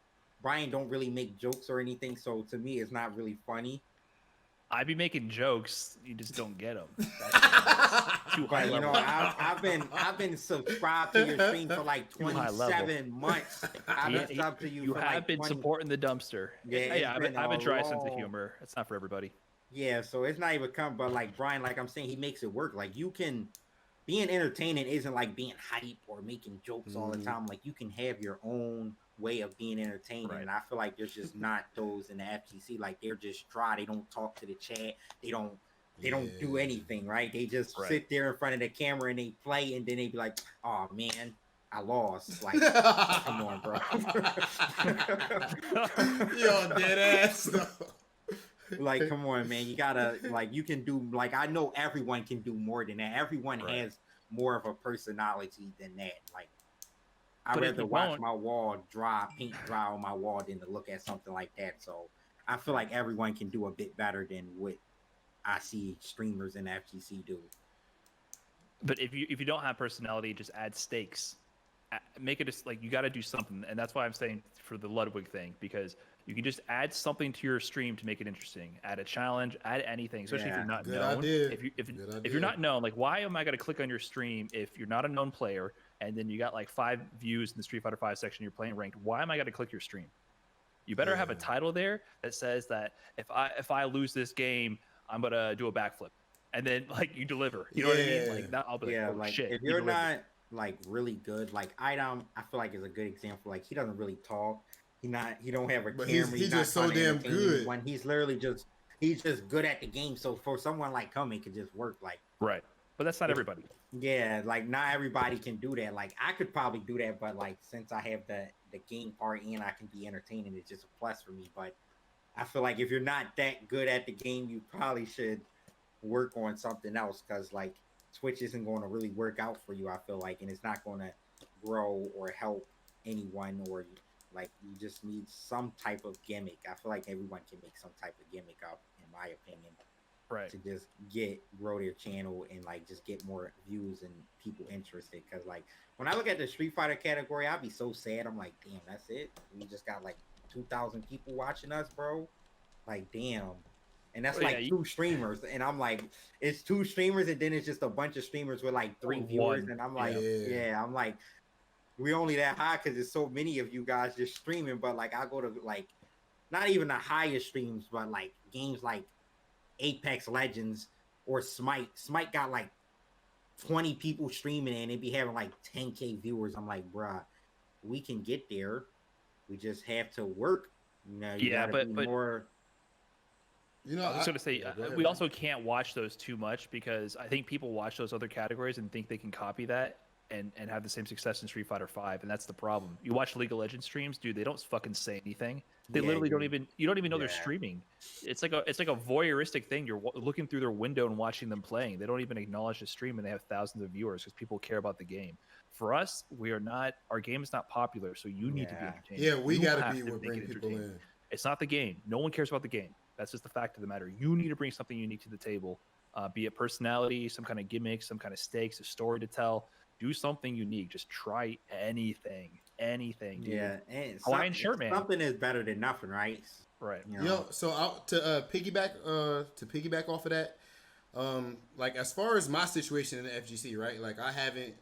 Brian don't really make jokes or anything, so to me, it's not really funny. I be making jokes, you just don't get them. That's too high level. I've been subscribed to your stream for 27 months. I've been subbed to you. You have been supporting the dumpster. Yeah, I have a dry sense of humor. It's not for everybody. Yeah, so it's not even come, but Brian, I'm saying, he makes it work. You can. Being entertaining isn't being hype or making jokes all the time. You can have your own way of being entertaining. Right. And I feel like there's just not those in the FGC. They're just dry. They don't talk to the chat. They don't do anything, right? They just sit there in front of the camera and they play, and then they be like, oh man, I lost. Like, come on, bro. Yo, dead ass. Like, come on, man. You gotta, like, you can do, like, I know everyone can do more than that. Everyone has more of a personality than that. Like, I'd rather watch my wall paint dry on my wall than to look at something like that. So I feel like everyone can do a bit better than what I see streamers in FGC do. But if you don't have personality, just add stakes. Make it just like you got to do something, and that's why I'm saying for the Ludwig thing, because you can just add something to your stream to make it interesting. Add a challenge, add anything, especially if you're not known. Idea. If you're not known, like why am I going to click on your stream if you're not a known player and then you got like 5 views in the Street Fighter 5 section, you're playing ranked? Why am I going to click your stream? You better have a title there that says that if I lose this game, I'm gonna do a backflip, and then like you deliver. You know what I mean? Like that, I'll be like, oh, like shit. If you're not like really good, like iDom, I feel like is a good example. Like he doesn't really talk. He don't have a camera. He's just so damn good. When he's literally he's just good at the game. So for someone like him, it could just work. Like right, but that's not everybody. Yeah, like not everybody can do that. Like I could probably do that, but like since I have the game part and I can be entertaining, it's just a plus for me. But I feel like if you're not that good at the game, you probably should work on something else, because like Twitch isn't going to really work out for you, I feel like, and it's not going to grow or help anyone, or like you just need some type of gimmick. I feel like everyone can make some type of gimmick up, in my opinion. Right. To just grow their channel and like just get more views and people interested. Because like when I look at the Street Fighter category, I'll be so sad. I'm like, damn, that's it. We just got like 2,000 people watching us, bro. Like, damn. And that's 2 streamers. And I'm like, it's 2 streamers, and then it's just a bunch of streamers with like 3 viewers. And I'm like, I'm like, we only that high because there's so many of you guys just streaming. But like I go to like not even the highest streams, but like games like Apex Legends or Smite. Smite got like 20 people streaming and they be having like 10K viewers. I'm like, bruh, we can get there. We just have to work. You know, but more. You know, I was going to say, we also can't watch those too much, because I think people watch those other categories and think they can copy that and have the same success in Street Fighter 5, and that's the problem. You watch League of Legends streams, dude, they don't fucking say anything. They literally don't even know they're streaming. It's like a voyeuristic thing. You're looking through their window and watching them playing. They don't even acknowledge the stream, and they have thousands of viewers because people care about the game. For us, our game is not popular, so you need to be entertained. Yeah, we got to be what brings people in. It's not the game. No one cares about the game. That's just the fact of the matter. You need to bring something unique to the table, be it personality, some kind of gimmick, some kind of stakes, a story to tell. Do something unique. Just try anything, dude. Yeah, and HawaiianShirtMan. Something is better than nothing, right? Right. You know, so to piggyback off of that, like as far as my situation in the FGC, right? Like I haven't,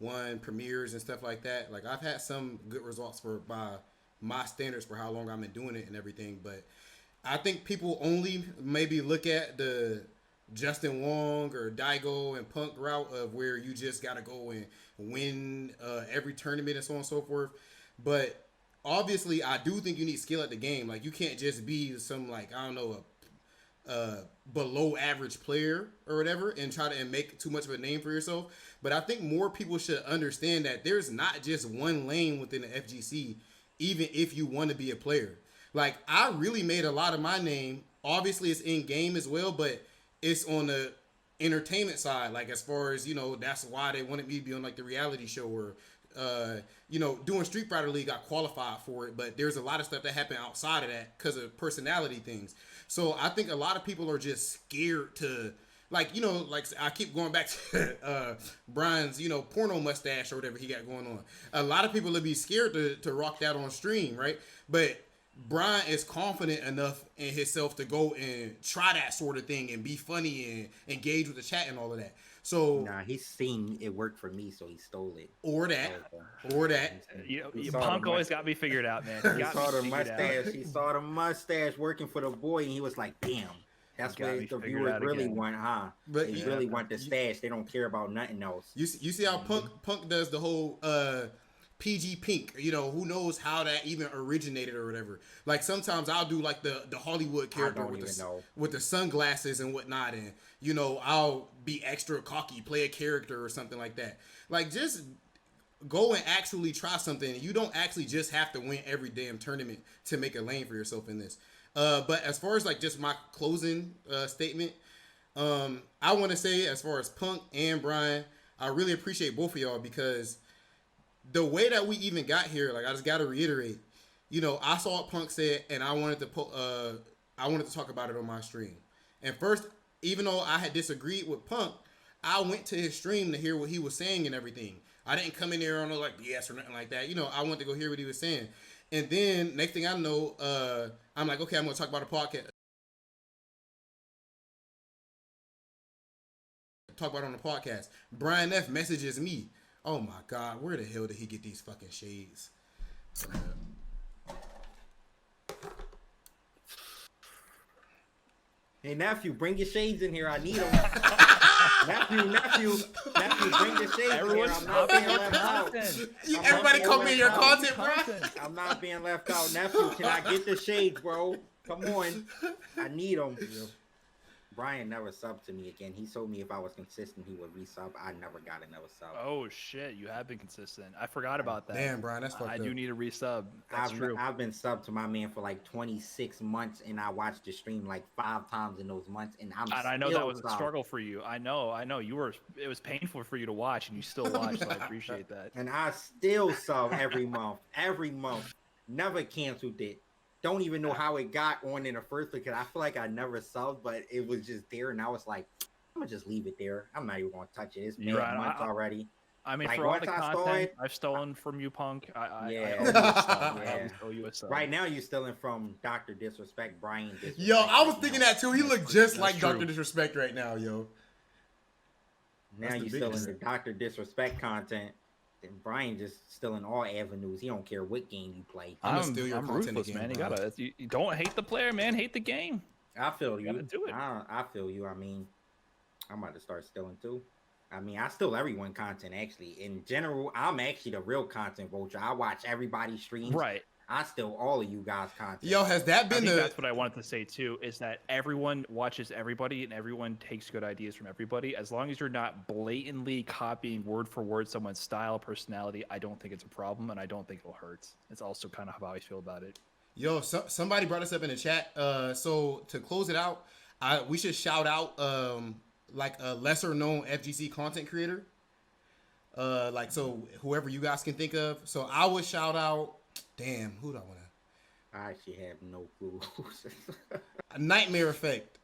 won premieres and stuff like that. Like I've had some good results by my standards for how long I've been doing it and everything, but I think people only maybe look at the Justin Wong or Daigo and Punk route of where you just got to go and win every tournament and so on and so forth. But obviously, I do think you need skill at the game. Like, you can't just be some, like, I don't know, a below average player or whatever and try to make too much of a name for yourself. But I think more people should understand that there's not just one lane within the FGC, even if you want to be a player. Like, I really made a lot of my name. Obviously, it's in game as well, but it's on the entertainment side. Like, as far as, that's why they wanted me to be on, like, the reality show or, doing Street Fighter League, got qualified for it. But there's a lot of stuff that happened outside of that because of personality things. So I think a lot of people are just scared to, like, like I keep going back to Brian's, porno mustache or whatever he got going on. A lot of people will be scared to rock that on stream, right? But Brian is confident enough in himself to go and try that sort of thing and be funny and engage with the chat and all of that. So he's seen it work for me, so he stole it. Or that. Punk always got me figured out, man. He saw the mustache. He saw the mustache working for the boy, and he was like, "Damn, that's what the viewers really want, huh? But they really want the stash. They don't care about nothing else." You see how Punk does the whole PG Pink, who knows how that even originated or whatever. Like, sometimes I'll do like the Hollywood character with the sunglasses and whatnot, and I'll be extra cocky, play a character or something like that. Like, just go and actually try something. You don't actually just have to win every damn tournament to make a lane for yourself in this. But as far as like just my closing statement, I want to say as far as Punk and Brian, I really appreciate both of y'all because the way that we even got here, like I just got to reiterate, you know, I saw what Punk said and I wanted to talk about it on my stream. And first, even though I had disagreed with Punk, I went to his stream to hear what he was saying and everything. I didn't come in there on like yes or nothing like that. You know, I wanted to go hear what he was saying. And then next thing I know, I'm like, okay, I'm going to talk about a podcast. Talk about it on the podcast. Brian F messages me. Oh my God, where the hell did he get these fucking shades? Hey, Nephew, bring your shades in here. I need them. Nephew, bring the shades in here. I'm not being left out. Everybody come in your content, bro. I'm not being left out. Nephew, can I get the shades, bro? Come on. I need them. Brian never subbed to me again. He told me if I was consistent, he would resub. I never got another sub. Oh shit, you have been consistent. I forgot about that. Damn, Brian, that's fucked up. I do need a resub. That's true. I've been subbed to my man for like 26 months, and I watched the stream like 5 times in those months, and I know that was a struggle for you. I know. It was painful for you to watch, and you still watch. So I appreciate that. And I still sub every month. Never canceled it. Don't even know how it got on in the first place because I feel like I never subbed, but it was just there, and I was like, I'm gonna just leave it there. I'm not even gonna touch it. It's been months already. I mean, like, for all the content I've stolen from you, Punk, I owe you a sub. Right now, you're stealing from Dr. Disrespect, Brian. Disrespect yo, I was thinking that too. He looked just like Dr. Disrespect right now, yo. Now you're stealing the Dr. Disrespect content. And Brian just stealing all avenues. He don't care what game you play. I'm ruthless, man. You don't hate the player, man. Hate the game. I feel you. Gotta do it. I feel you. I mean, I'm about to start stealing too. I mean, I steal everyone content actually. In general, I'm actually the real content vulture. I watch everybody's streams. Right. I steal all of you guys' content. Yo, has that been that's what I wanted to say too, is that everyone watches everybody and everyone takes good ideas from everybody. As long as you're not blatantly copying word for word someone's style, personality, I don't think it's a problem, and I don't think it'll hurt. It's also kind of how I feel about it. Yo, somebody brought us up in the chat. So to close it out, we should shout out like a lesser known FGC content creator. Like, so whoever you guys can think of. So I would shout out, damn, who do I want to? I actually have no clue. Nightmare Effect.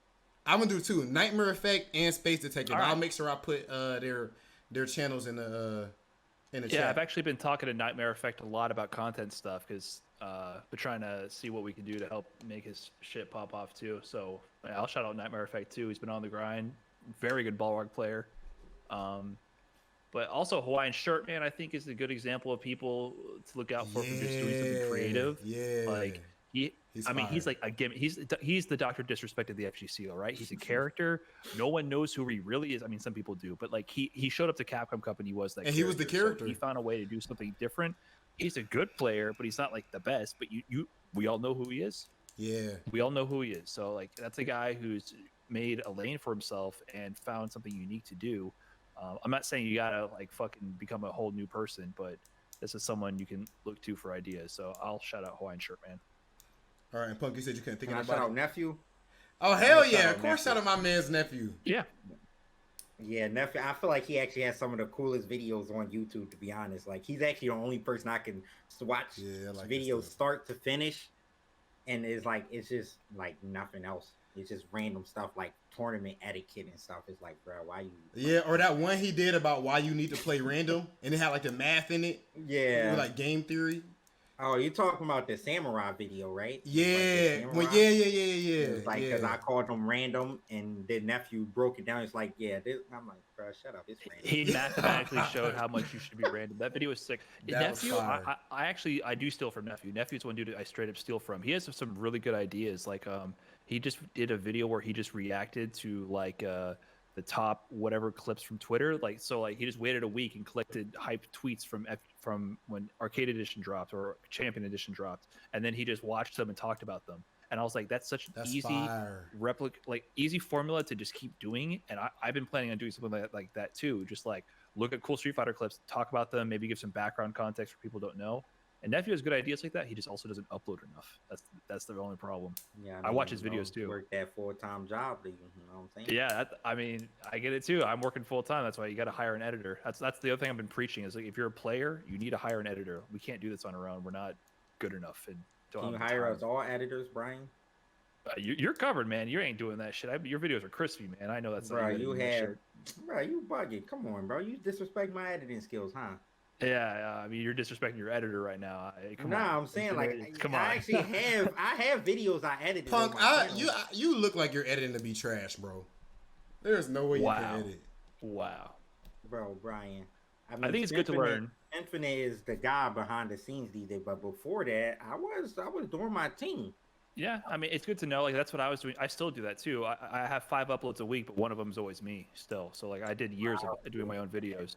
I'm gonna do 2. Nightmare Effect and SpaceDetective. Right. I'll make sure I put their channels in the chat. Yeah, I've actually been talking to Nightmare Effect a lot about content stuff because we're trying to see what we can do to help make his shit pop off too. So yeah, I'll shout out Nightmare Effect too. He's been on the grind. Very good Balrog player. But also HawaiianShirtMan, I think, is a good example of people to look out for just doing something creative. Yeah. Like he's like a gimmick. He's the Dr. Disrespect of the FGC, all right? He's a character. No one knows who he really is. I mean, some people do, but like he showed up to Capcom Cup and he was that. And he was the character. So he found a way to do something different. He's a good player, but he's not like the best. But we all know who he is. Yeah. We all know who he is. So like that's a guy who's made a lane for himself and found something unique to do. I'm not saying you gotta like fucking become a whole new person, but this is someone you can look to for ideas. So I'll shout out HawaiianShirtMan. All right, and Punk, you said you couldn't think of anybody. Shout out Nephew. Oh hell yeah! Of course, shout out my man's Nephew. Yeah. Yeah, Nephew. I feel like he actually has some of the coolest videos on YouTube. To be honest, like he's actually the only person I can watch videos start to finish, and it's just like nothing else. It's just random stuff like tournament etiquette and stuff. It's like, bro, why you? Yeah, or that one he did about why you need to play random, and it had like the math in it. Yeah, with, like game theory. Oh, you're talking about the samurai video, right? Yeah, like yeah. It's like because I called them random, and the Nephew broke it down. It's like, yeah, I'm like, bro, shut up. It's random. He mathematically showed how much you should be random. That video was sick. Nephew, I do steal from Nephew. Nephew's one dude I straight up steal from. He has some really good ideas. Like he just did a video where he just reacted to like the top whatever clips from Twitter. Like so, like he just waited a week and collected hype tweets from when Arcade Edition dropped or Champion Edition dropped, and then he just watched them and talked about them. And I was like, that's such an easy easy formula to just keep doing. And I've been planning on doing something like that too. Just like look at cool Street Fighter clips, talk about them, maybe give some background context for people who don't know. And Nephew has good ideas like that. He just also doesn't upload enough. That's the only problem. Yeah, I watch his videos too. Work that full-time job, you know what I'm saying? Yeah, I mean, I get it too. I'm working full-time. That's why you got to hire an editor. That's the other thing I've been preaching is like if you're a player, you need to hire an editor. We can't do this on our own. We're not good enough. And can you hire us all editors, Brian? You're covered, man. You ain't doing that shit. Your videos are crispy, man. I know that's bro. You bugging. Come on, bro. You disrespect my editing skills, huh? Yeah, I mean, you're disrespecting your editor right now. I'm saying like, I have videos I edited. Punk, you look like you're editing to be trash, bro. There's no way you can edit. Wow, bro, Brian. I think it's good to learn. Infinite is the guy behind the scenes these days, but before that, I was doing my team. Yeah, I mean, it's good to know. Like that's what I was doing. I still do that too. I have 5 uploads a week, but one of them is always me still. So like I did years of doing my own videos.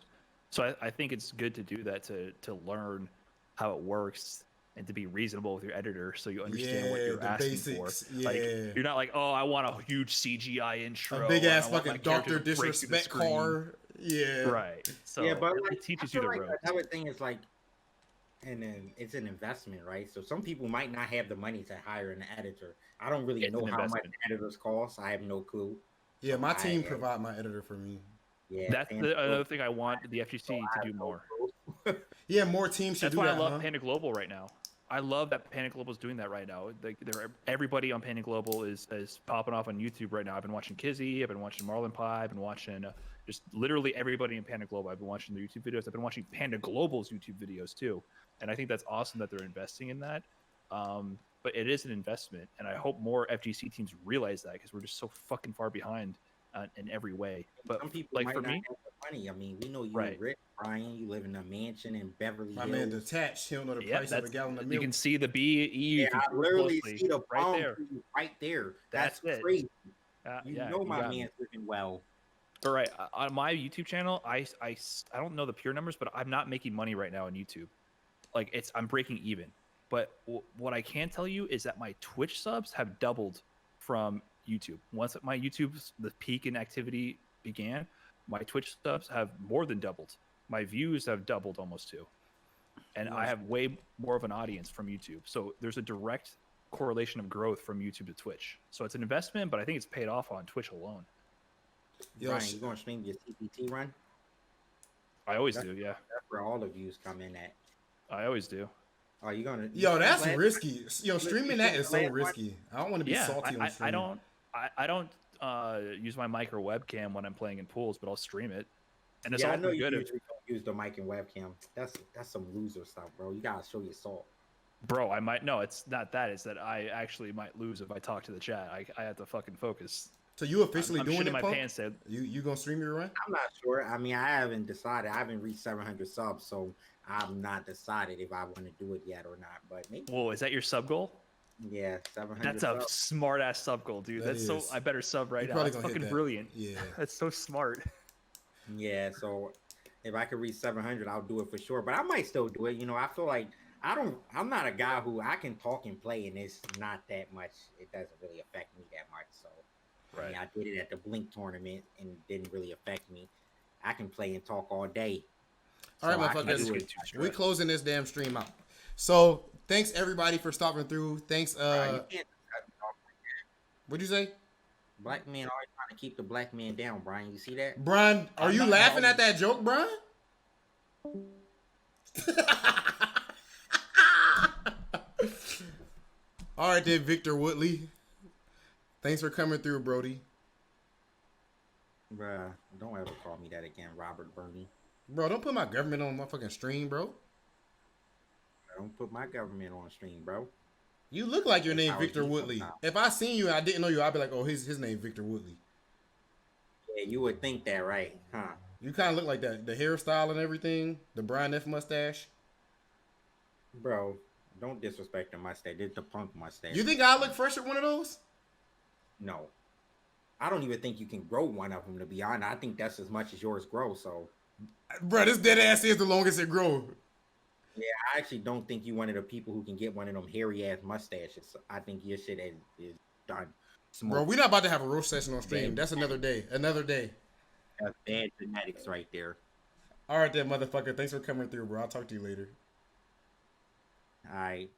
So I think it's good to do that to learn how it works and to be reasonable with your editor so you understand what you're asking basics. for. Like you're not like, oh, I want a huge CGI intro. A big ass fucking Dr Disrespect car. Yeah. Right. So yeah, but it teaches you the ropes. Another thing is like, and then it's an investment, right? So some people might not have the money to hire an editor. I don't really know how much editors cost. I have no clue. Yeah, my team provide my editor for me. Yeah, that's another thing I want the FGC to do more. Yeah, more teams should do that. That's why I love Panda Global right now. I love that Panda Global is doing that right now. Everybody on Panda Global is popping off on YouTube right now. I've been watching Kizzy, I've been watching Marlon Pie, I've been watching just literally everybody in Panda Global. I've been watching their YouTube videos. I've been watching Panda Global's YouTube videos too. And I think that's awesome that they're investing in that. But it is an investment. And I hope more FGC teams realize that because we're just so fucking far behind in every way. But some people like might for not me, have the money. I mean, we know you're rich, Brian. You live in a mansion in Beverly Hills. My man detached. He don't know the price of a gallon of milk. You can see the BE. Yeah, I literally see the right there. That's crazy. You know my man's living well. All right, on my YouTube channel, I don't know the pure numbers, but I'm not making money right now on YouTube. Like I'm breaking even. But what I can tell you is that my Twitch subs have doubled from YouTube. Once my the peak in activity began, my Twitch subs have more than doubled. My views have doubled almost too. And I have way more of an audience from YouTube. So there's a direct correlation of growth from YouTube to Twitch. So it's an investment, but I think it's paid off on Twitch alone. Brian, you gonna stream your CPT run? I always do, yeah. That's where all the views come in at. I always do. Are you gonna? Yo, that's risky. Yo, streaming that is so risky. I don't want to be salty on stream. I don't use my mic or webcam when I'm playing in pools, but I'll stream it. And it's I all know you good. usually don't use the mic and webcam. That's some loser stuff, bro. You gotta show your salt. Bro, I might. No, it's not that. It's that I actually might lose if I talk to the chat. I have to fucking focus. So you officially doing it, my pants said. You gonna stream your run? I'm not sure. I mean, I haven't decided. I haven't reached 700 subs, so I'm not decided if I want to do it yet or not. But maybe. Whoa, is that your sub goal? Yeah, 700. That's a smart ass sub goal, dude. That's so. I better sub right now. That's fucking brilliant. Yeah, that's so smart. Yeah, so if I could reach 700, I'll do it for sure. But I might still do it. You know, I feel like I'm not a guy who I can talk and play, and it's not that much. It doesn't really affect me that much. So. Right. I mean, I did it at the Blink tournament and it didn't really affect me. I can play and talk all day. All right, motherfuckers. We closing this damn stream out. So thanks everybody for stopping through. Thanks. What'd you say? Black man always trying to keep the black man down, Brian. You see that? Brian, are you laughing at that joke, Brian? All right, then, Victor Woodley. Thanks for coming through, Brody. Bruh, don't ever call me that again, Robert Bernie. Bro, don't put my government on my fucking stream, bro. Don't put my government on stream, bro. You look like your name Victor Woodley. If I seen you and I didn't know you, I'd be like, oh, his name Victor Woodley. Yeah, you would think that, right? Huh? You kind of look like that. The hairstyle and everything. The Brian F. mustache. Bro, don't disrespect the mustache. It's the punk mustache. You think I look fresh with one of those? No. I don't even think you can grow one of them, to be honest. I think that's as much as yours grow, so. Bro, this dead ass is the longest it grows. Yeah, I actually don't think you one of the people who can get one of them hairy ass mustaches. I think your shit is done. Bro, we're not about to have a roast session on stream. That's another day. Another day. That's bad genetics right there. All right, then, motherfucker. Thanks for coming through, bro. I'll talk to you later. All right.